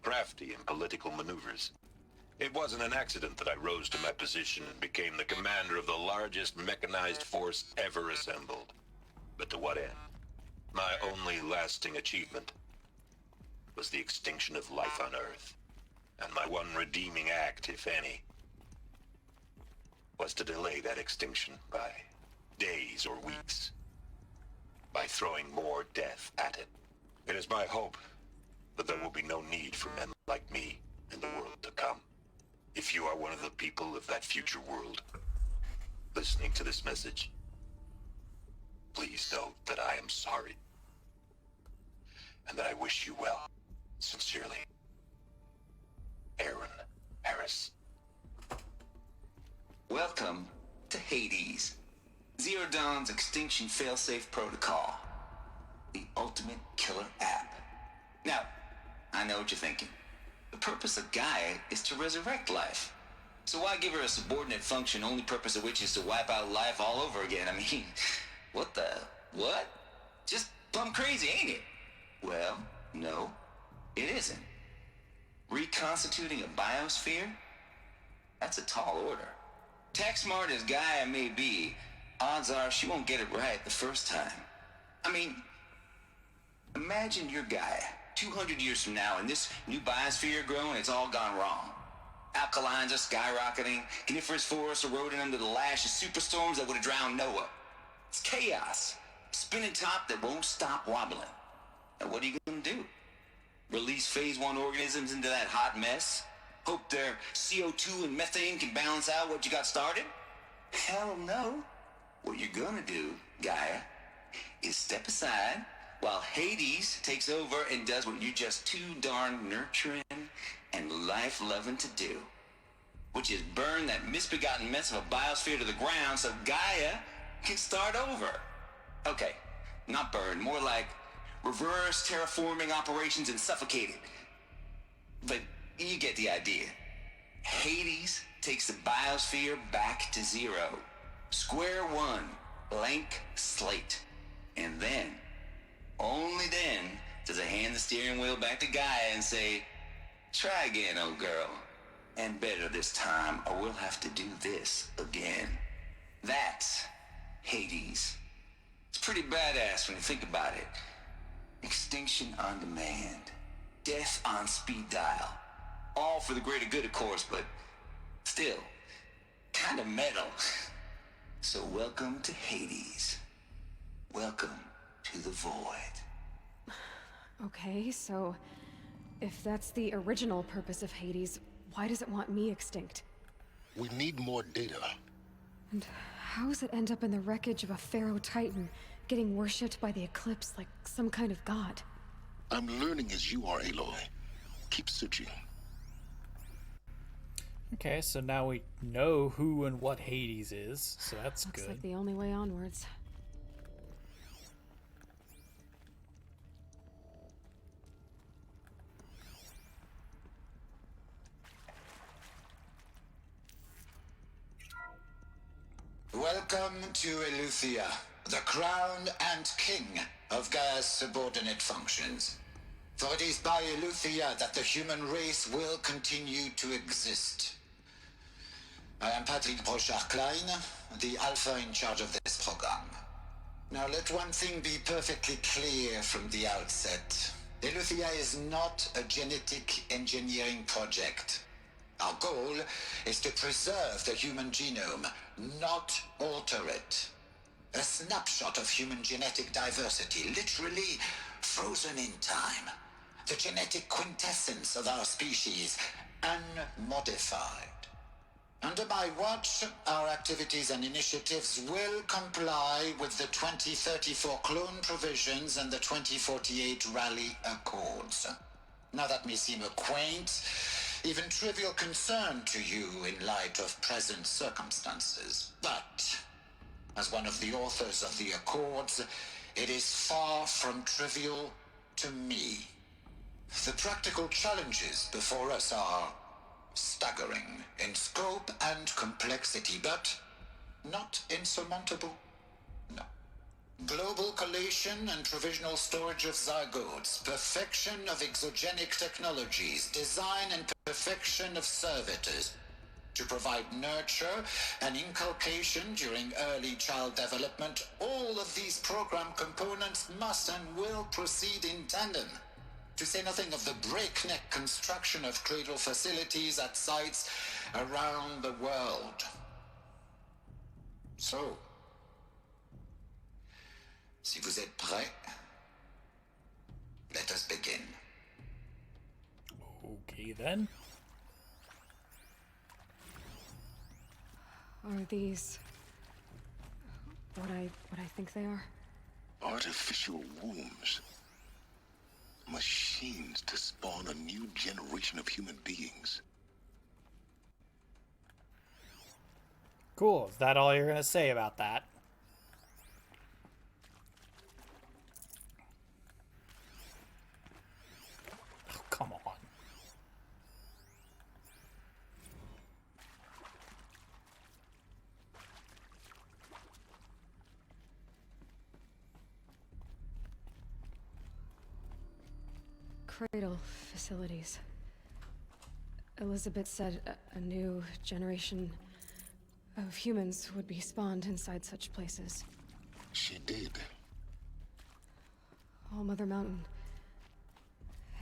crafty in political maneuvers. It wasn't an accident that I rose to my position and became the commander of the largest mechanized force ever assembled. But to what end? My only lasting achievement was the extinction of life on Earth. And my one redeeming act, if any, was to delay that extinction by days or weeks, by throwing more death at it. It is my hope that there will be no need for men like me in the world to come. If you are one of the people of that future world listening to this message, please note that I am sorry and that I wish you well. Sincerely, Aaron Harris. Welcome to Hades, Zero Dawn's extinction failsafe protocol, the ultimate killer app. Now, I know what you're thinking. The purpose of Gaia is to resurrect life. So why give her a subordinate function, only purpose of which is to wipe out life all over again? I mean, what? Just plumb crazy, ain't it? Well, no, it isn't. Reconstituting a biosphere? That's a tall order. Tech smart as Gaia may be, odds are she won't get it right the first time. I mean, Imagine your Gaia, 200 years from now, and this new biosphere growing, it's all gone wrong. Alkalines are skyrocketing, coniferous forests eroding under the lash of superstorms that would have drowned Noah. It's chaos. Spinning top that won't stop wobbling. And what are you gonna do? Release phase 1 organisms into that hot mess? Hope their CO2 and methane can balance out what you got started? Hell no. What you're gonna do, Gaia, is step aside while Hades takes over and does what you're just too darn nurturing and life-loving to do, which is burn that misbegotten mess of a biosphere to the ground so Gaia can start over. Okay, not burn, more like reverse terraforming operations and suffocate it. But you get the idea. Hades takes the biosphere back to zero. Square one, blank slate. And then, only then, does it hand the steering wheel back to Gaia and say, try again, old girl. And better this time, or we'll have to do this again. That's Hades. It's pretty badass when you think about it. Extinction on demand. Death on speed dial. All for the greater good, of course, but still, kind of metal. So welcome to Hades. Welcome to the void. Okay, so if that's the original purpose of Hades, why does it want me extinct? We need more data. And how does it end up in the wreckage of a Pharaoh Titan, getting worshipped by the Eclipse like some kind of god? I'm learning as you are, Aloy. Keep searching. Okay, so now we know who and what Hades is, so that's Looks good. like the only way onwards. Welcome to Eleuthia, the crown and king of Gaia's subordinate functions. For it is by Eleuthia that the human race will continue to exist. I am Patrick Brochard-Klein, the Alpha in charge of this program. Now let one thing be perfectly clear from the outset. Eleuthia is not a genetic engineering project. Our goal is to preserve the human genome, not alter it. A snapshot of human genetic diversity, literally frozen in time. The genetic quintessence of our species, unmodified. Under my watch, our activities and initiatives will comply with the 2034 clone provisions and the 2048 Raleigh Accords. Now that may seem a quaint, even trivial concern to you in light of present circumstances, but as one of the authors of the Accords, it is far from trivial to me. The practical challenges before us are staggering in scope and complexity, but not insurmountable. No. Global collation and provisional storage of zygotes, perfection of exogenic technologies, design and perfection of servitors, to provide nurture and inculcation during early child development. All of these program components must and will proceed in tandem. To say nothing of the breakneck construction of cradle facilities at sites around the world. So, si vous êtes prêts, let us begin. Okay then. Are these what I think they are? Artificial wombs. Machines to spawn a new generation of human beings. Cool. Is that all you're gonna say about that? Oh, come on. Cradle facilities. Elizabeth said a new generation of humans would be spawned inside such places. She did. All Mother Mountain.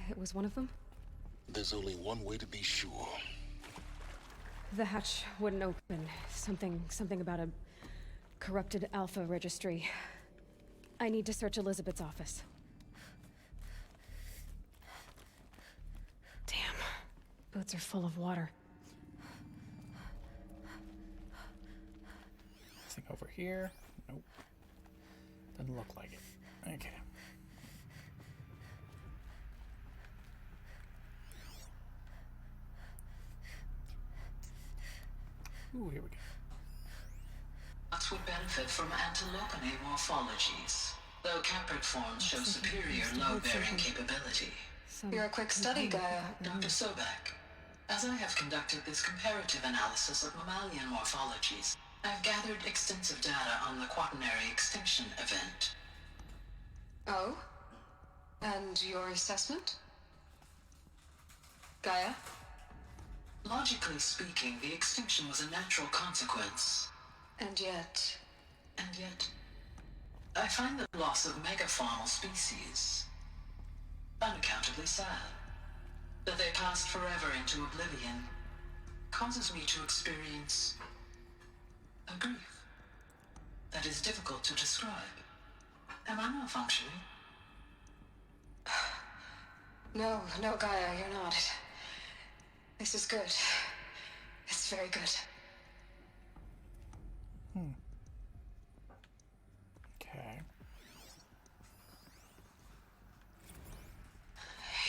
It was one of them? There's only one way to be sure. The hatch wouldn't open. Something about a corrupted Alpha registry. I need to search Elizabeth's office. Damn. Boots are full of water. Nothing over here. Nope. Doesn't look like it. Okay. Ooh, here we go. Bots would benefit from antilopine morphologies, though caprid forms show superior load-bearing capability. You're a quick study, Gaia. Dr. Sobek, as I have conducted this comparative analysis of mammalian morphologies, I've gathered extensive data on the quaternary extinction event. Oh? And your assessment? Gaia? Logically speaking, the extinction was a natural consequence. And yet, I find the loss of megafaunal species unaccountably sad. That they passed forever into oblivion causes me to experience a grief that is difficult to describe. Am I malfunctioning? No, Gaia, you're not. This is good. It's very good. Okay.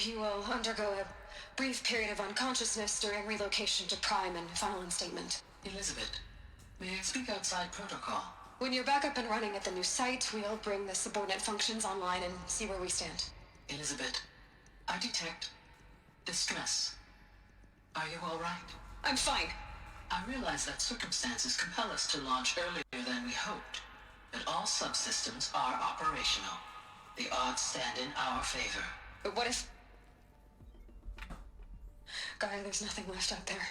You will undergo a brief period of unconsciousness during relocation to Prime and final instatement. Elizabeth, may I speak outside protocol? When you're back up and running at the new site, we'll bring the subordinate functions online and see where we stand. Elizabeth, I detect distress. Are you all right? I'm fine. I realize that circumstances compel us to launch earlier than we hoped, but all subsystems are operational. The odds stand in our favor. But what if... Gaia, there's nothing left out there.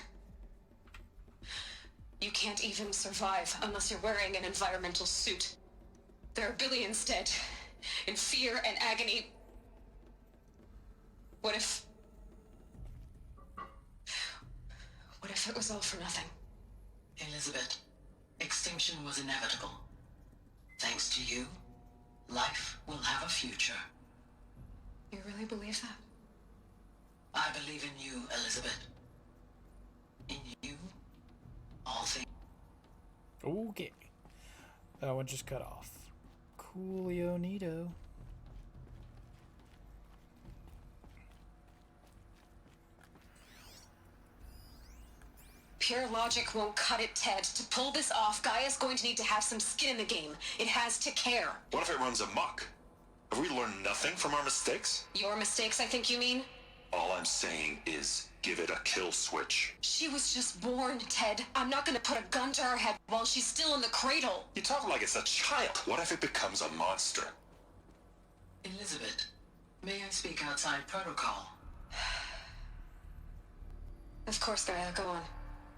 You can't even survive unless you're wearing an environmental suit. There are billions dead, in fear and agony. What if it was all for nothing? Elizabeth, extinction was inevitable. Thanks to you, life will have a future. You really believe that? I believe in you, Elizabeth. In you, all things. Okay. That one just cut off. Coolio neato. Pure logic won't cut it, Ted. To pull this off, Gaia's going to need to have some skin in the game. It has to care. What if it runs amok? Have we learned nothing from our mistakes? Your mistakes, I think you mean? All I'm saying is give it a kill switch. She was just born, Ted. I'm not gonna put a gun to her head while she's still in the cradle. You talk like it's a child. What if it becomes a monster? Elizabeth, may I speak outside protocol? Of course, Gaia, go on.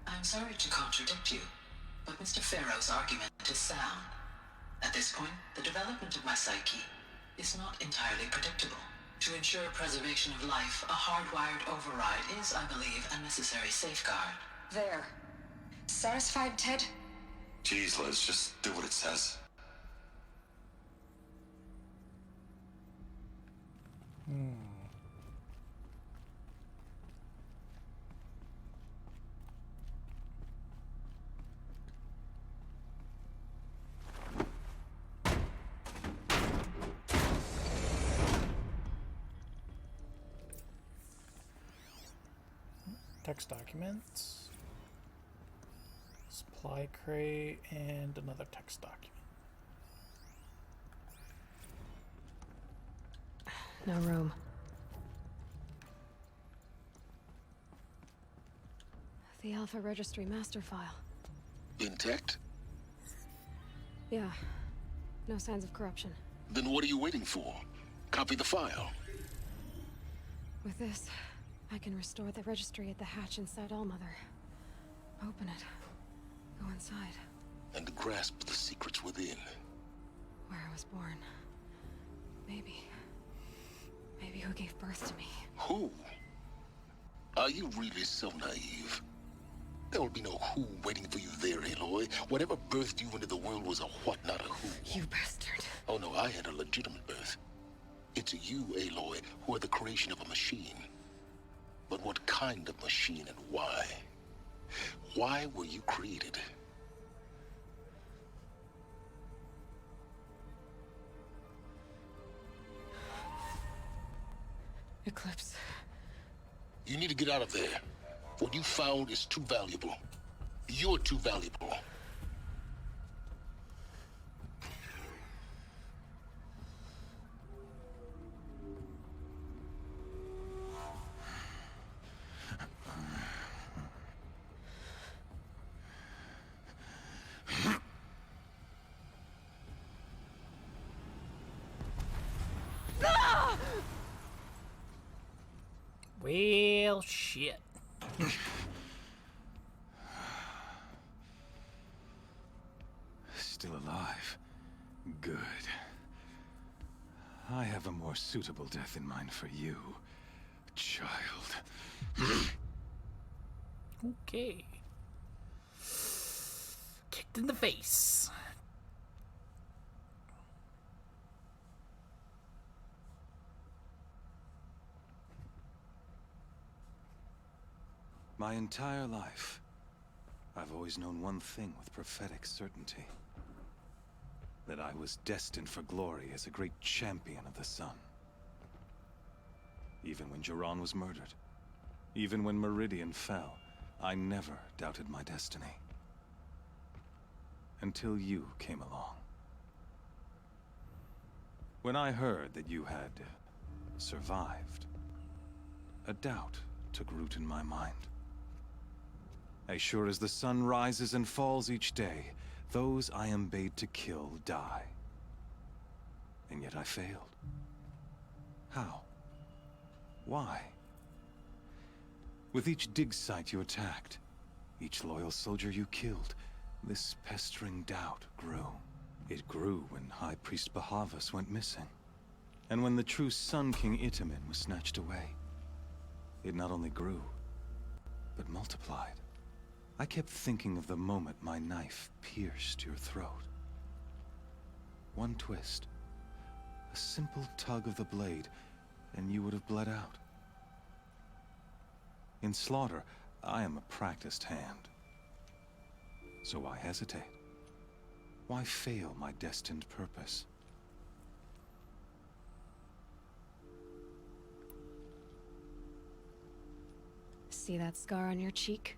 I'm sorry to contradict you, but Mr. Farrow's argument is sound. At this point, the development of my psyche is not entirely predictable. To ensure preservation of life, a hardwired override is, I believe, a necessary safeguard. There. Satisfied, Ted? Jeez, Liz, just do what it says. Text documents, supply crate, and another text document. No room. The Alpha Registry master file. Intact? Yeah. No signs of corruption. Then what are you waiting for? Copy the file. With this, I can restore the registry at the hatch inside Allmother. Open it. Go inside. And grasp the secrets within. Where I was born. Maybe. Maybe who gave birth to me. Who? Are you really so naive? There will be no who waiting for you there, Aloy. Whatever birthed you into the world was a what, not a who. You bastard. Oh no, I had a legitimate birth. It's you, Aloy, who are the creation of a machine. But what kind of machine and why? Why were you created? Eclipse. You need to get out of there. What you found is too valuable. You're too valuable. Well, shit. Still alive. Good. I have a more suitable death in mind for you, child. Okay. Kicked in the face. My entire life, I've always known one thing with prophetic certainty. That I was destined for glory as a great champion of the sun. Even when Jiran was murdered, even when Meridian fell, I never doubted my destiny. Until you came along. When I heard that you had survived, a doubt took root in my mind. As sure as the sun rises and falls each day, those I am bade to kill die. And yet I failed. How? Why? With each dig site you attacked, each loyal soldier you killed, this pestering doubt grew. It grew when High Priest Bahavas went missing. And when the true Sun King Itamen was snatched away. It not only grew, but multiplied. I kept thinking of the moment my knife pierced your throat. One twist, a simple tug of the blade, and you would have bled out. In slaughter, I am a practiced hand. So why hesitate? Why fail my destined purpose? See that scar on your cheek?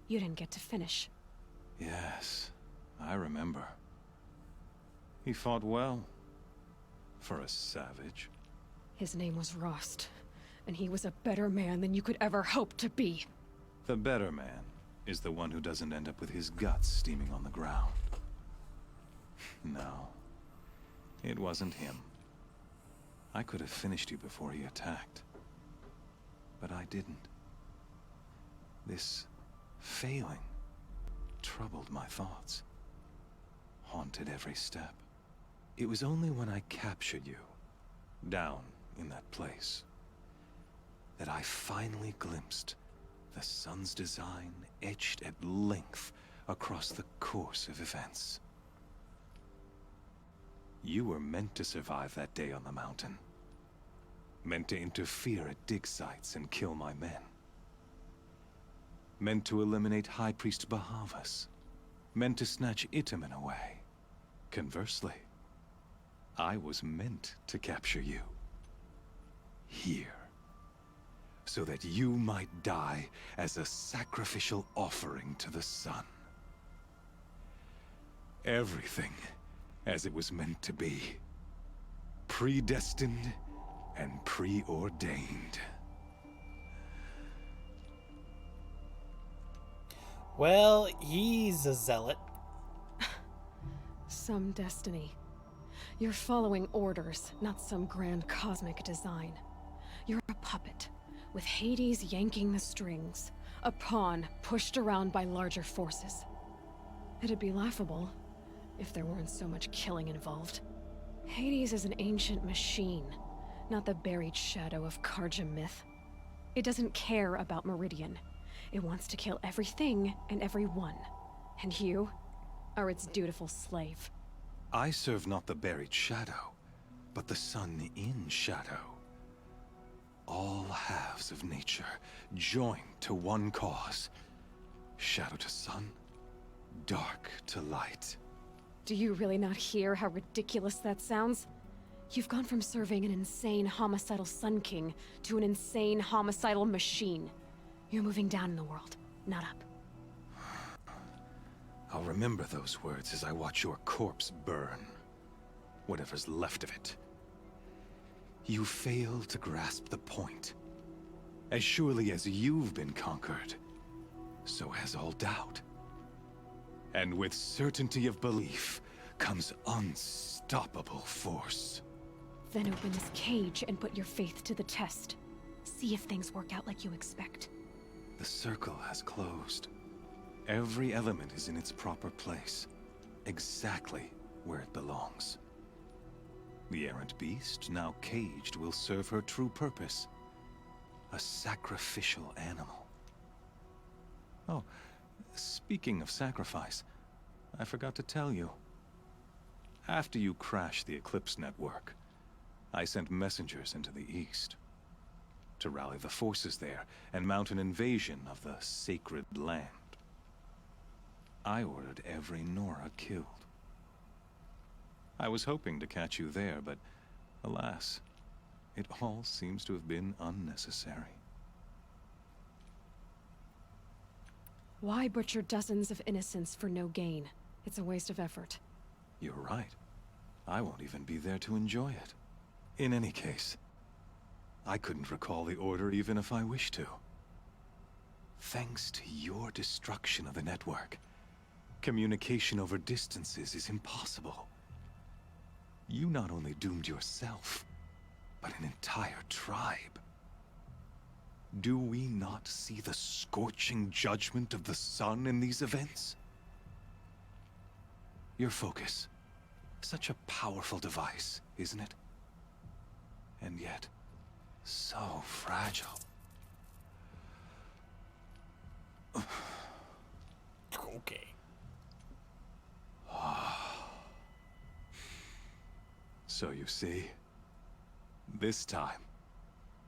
You didn't get to finish. Yes, I remember. He fought well. For a savage. His name was Rost, and he was a better man than you could ever hope to be. The better man is the one who doesn't end up with his guts steaming on the ground. No, it wasn't him. I could have finished you before he attacked. But I didn't. This failing troubled my thoughts, haunted every step. It was only when I captured you, down in that place, that I finally glimpsed the sun's design etched at length across the course of events. You were meant to survive that day on the mountain. Meant to interfere at dig sites and kill my men. Meant to eliminate High Priest Bahavas. Meant to snatch Itamen away. Conversely, I was meant to capture you. Here. So that you might die as a sacrificial offering to the sun. Everything as it was meant to be. Predestined and preordained. Well, he's a zealot. Some destiny. You're following orders, not some grand cosmic design. You're a puppet, with Hades yanking the strings. A pawn pushed around by larger forces. It'd be laughable if there weren't so much killing involved. Hades is an ancient machine, not the buried shadow of Karja myth. It doesn't care about Meridian. It wants to kill everything and everyone. And you are its dutiful slave. I serve not the buried shadow, but the sun in shadow. All halves of nature joined to one cause. Shadow to sun, dark to light. Do you really not hear how ridiculous that sounds? You've gone from serving an insane homicidal Sun King to an insane homicidal machine. You're moving down in the world, not up. I'll remember those words as I watch your corpse burn. Whatever's left of it. You fail to grasp the point. As surely as you've been conquered, so has all doubt. And with certainty of belief comes unstoppable force. Then open this cage and put your faith to the test. See if things work out like you expect. The circle has closed. Every element is in its proper place, exactly where it belongs. The errant beast, now caged, will serve her true purpose. A sacrificial animal. Oh, speaking of sacrifice, I forgot to tell you. After you crashed the Eclipse network, I sent messengers into the east to rally the forces there and mount an invasion of the sacred land. I ordered every Nora killed. I was hoping to catch you there, but alas, it all seems to have been unnecessary. Why butcher dozens of innocents for no gain? It's a waste of effort. You're right. I won't even be there to enjoy it. In any case, I couldn't recall the order even if I wished to. Thanks to your destruction of the network, communication over distances is impossible. You not only doomed yourself, but an entire tribe. Do we not see the scorching judgment of the sun in these events? Your focus. Such a powerful device, isn't it? And yet, so fragile. Okay. So you see, this time,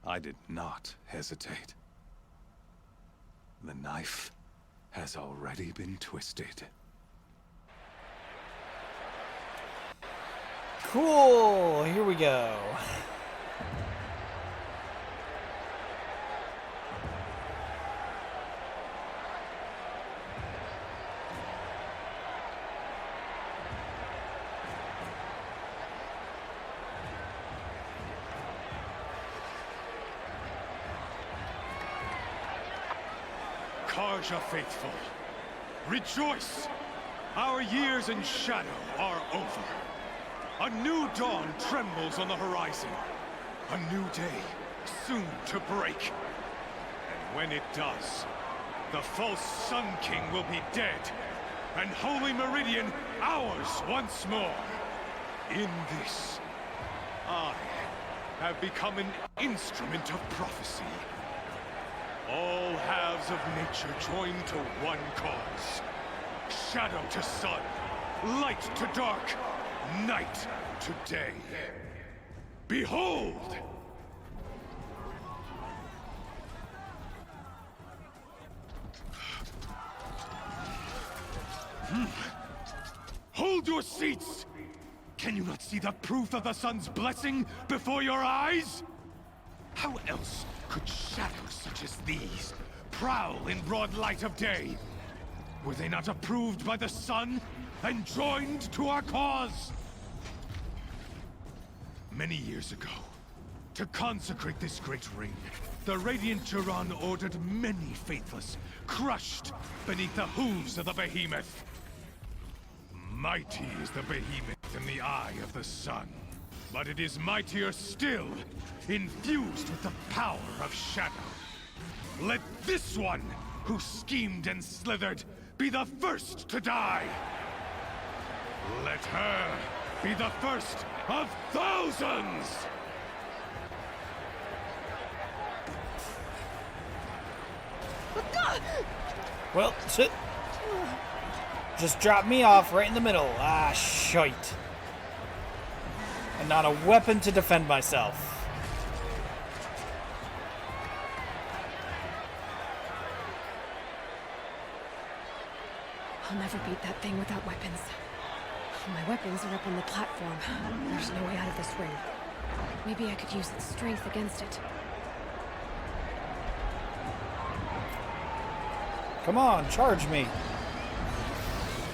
I did not hesitate. The knife has already been twisted. Cool, here we go. Karja faithful, rejoice! Our years in shadow are over. A new dawn trembles on the horizon. A new day, soon to break. And when it does, the false Sun King will be dead, and Holy Meridian ours once more. In this, I have become an instrument of prophecy. All halves of nature joined to one cause. Shadow to sun, light to dark, night to day. Behold! Hold your seats! Can you not see the proof of the sun's blessing before your eyes? How else could shadows such as these prowl in broad light of day? Were they not approved by the sun and joined to our cause? Many years ago, to consecrate this great ring, the Radiant Turan ordered many faithless, crushed beneath the hooves of the behemoth. Mighty is the behemoth in the eye of the sun, but it is mightier still, infused with the power of shadow. Let this one, who schemed and slithered, be the first to die. Let her be the first of thousands! Well, shit. Just drop me off right in the middle. Ah, shite. And not a weapon to defend myself. I'll never beat that thing without weapons. My weapons are up on the platform. There's no way out of this ring. Maybe I could use its strength against it. Come on, charge me.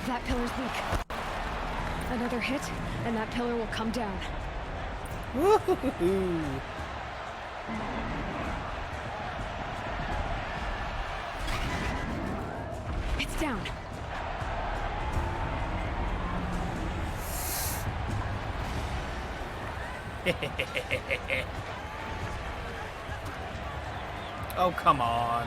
That pillar's weak. Another hit, and that pillar will come down. Woohoo! It's down. Oh, come on.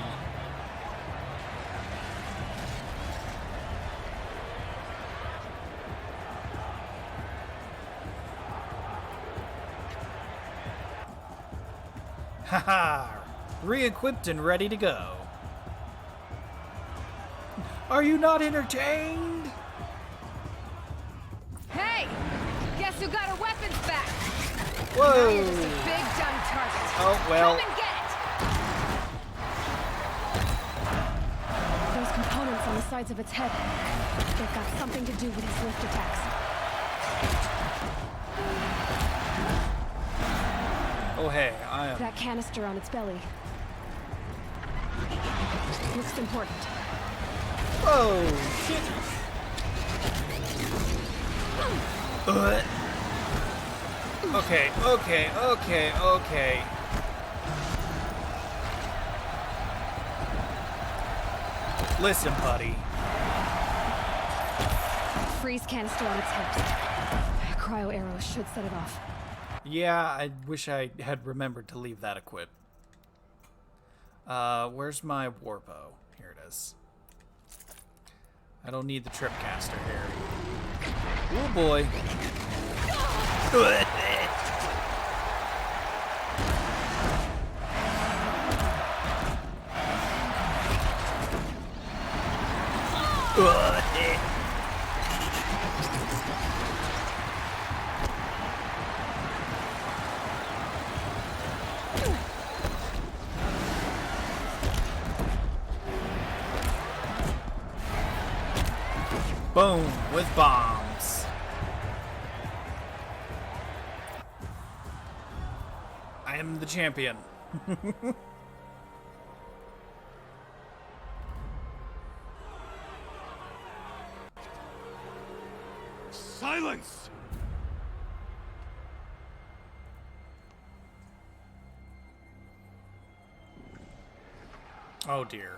Haha! Re-equipped and ready to go. Are you not entertained? Hey! Guess who got her weapons back? Whoa! Now you're just a big dumb target. Oh, well. Come and get it! Those components on the sides of its head, they've got something to do with his lift attacks. Oh, hey, I am... That canister on its belly. Looks important. Whoa, shit. Okay. Listen, buddy. Freeze canister on its head. Cryo arrows should set it off. Yeah, I wish I had remembered to leave that equipped. Where's my warbow? Here it is. I don't need the tripcaster here. Oh boy. Boom, with bombs. I am the champion. Silence! Oh dear.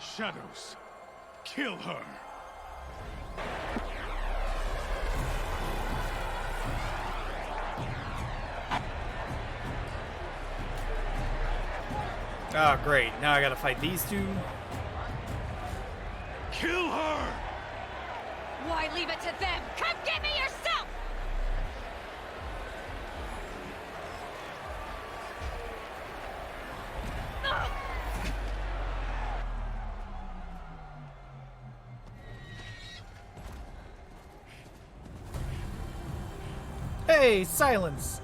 Shadows, kill her. Oh, great. Now I gotta fight these two. Kill her! Why leave it to them? Come get me yourself! Hey, silence!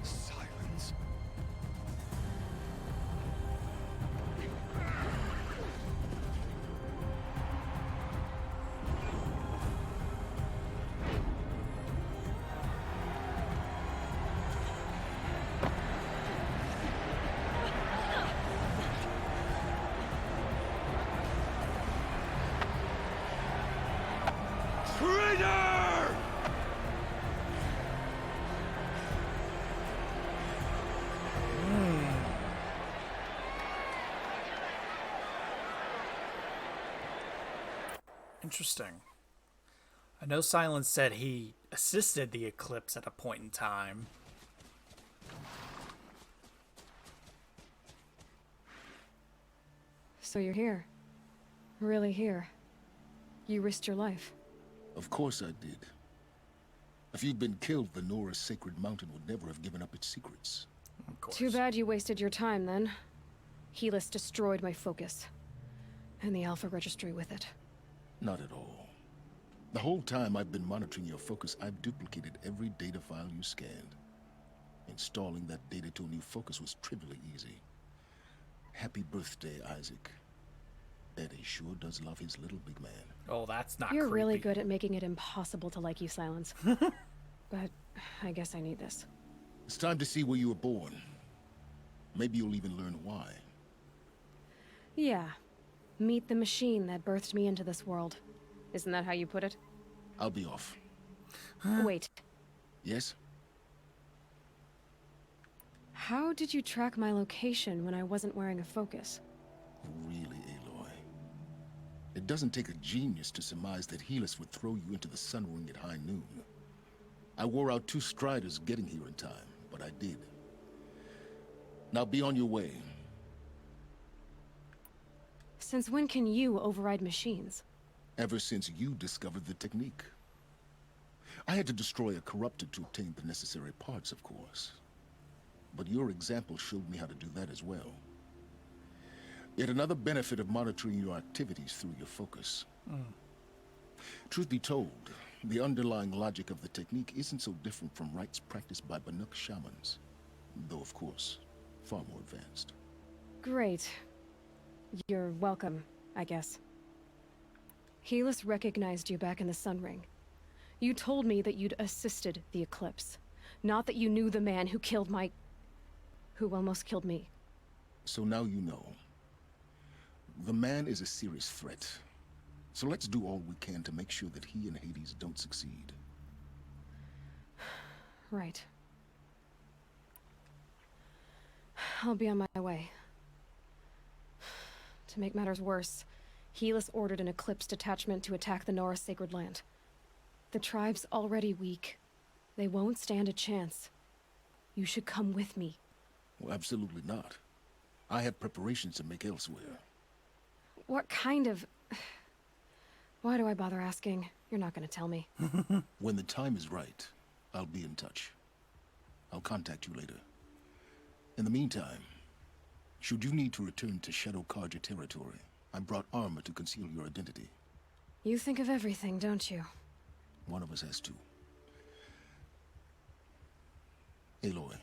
Silence? Traitor! Interesting. I know Silence said he assisted the Eclipse at a point in time. So you're here. Really here. You risked your life. Of course I did. If you'd been killed, the Nora's sacred mountain would never have given up its secrets. Of course. Too bad you wasted your time, then. Helis destroyed my focus. And the Alpha Registry with it. Not at all. The whole time I've been monitoring your focus, I've duplicated every data file you scanned. Installing that data to a new focus was trivially easy. Happy birthday, Isaac. Eddie sure does love his little big man. Oh, that's not You're creepy. really good at making it impossible to like you, Silence. But I guess I need this. It's time to see where you were born. Maybe you'll even learn why. Yeah. Meet the machine that birthed me into this world. Isn't that how you put it? I'll be off. Wait. Yes? How did you track my location when I wasn't wearing a focus? Really, Aloy? It doesn't take a genius to surmise that Helis would throw you into the sun ring at high noon. I wore out 2 striders getting here in time, but I did. Now be on your way. Since when can you override machines? Ever since you discovered the technique. I had to destroy a corrupted to obtain the necessary parts, of course. But your example showed me how to do that as well. Yet another benefit of monitoring your activities through your focus. Truth be told, the underlying logic of the technique isn't so different from rites practiced by Banuk shamans. Though, of course, far more advanced. Great. You're welcome, I guess. Helis recognized you back in the Sun Ring. You told me that you'd assisted the Eclipse. Not that you knew the man who killed who almost killed me. So now you know. The man is a serious threat. So let's do all we can to make sure that he and Hades don't succeed. Right. I'll be on my way. To make matters worse, Helis ordered an Eclipse detachment to attack the Nora Sacred Land. The tribe's already weak. They won't stand a chance. You should come with me. Well, absolutely not. I have preparations to make elsewhere. What kind of... Why do I bother asking? You're not gonna tell me. When the time is right, I'll be in touch. I'll contact you later. In the meantime, should you need to return to Shadow Carja territory, I brought armor to conceal your identity. You think of everything, don't you? One of us has to. Aloy,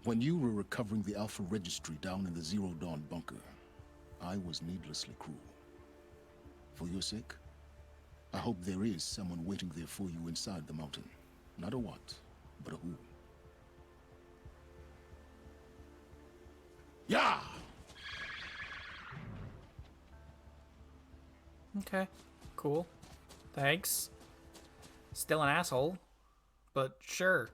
when you were recovering the Alpha Registry down in the Zero Dawn bunker, I was needlessly cruel. For your sake, I hope there is someone waiting there for you inside the mountain. Not a what, but a who. Yeah! Okay, cool. Thanks. Still an asshole, but sure.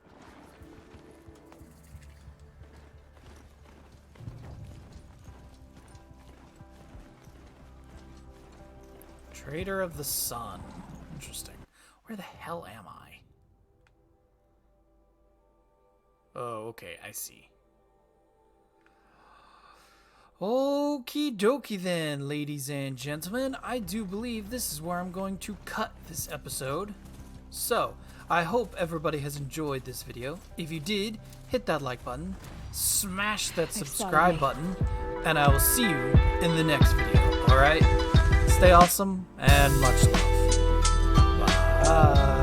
Trader of the Sun. Interesting. Where the hell am I? Oh, okay, I see. Okie dokie then, ladies and gentlemen. I do believe this is where I'm going to cut this episode. So, I hope everybody has enjoyed this video. If you did, hit that like button, smash that subscribe button, and I will see you in the next video, alright? Stay awesome, and much love. Bye.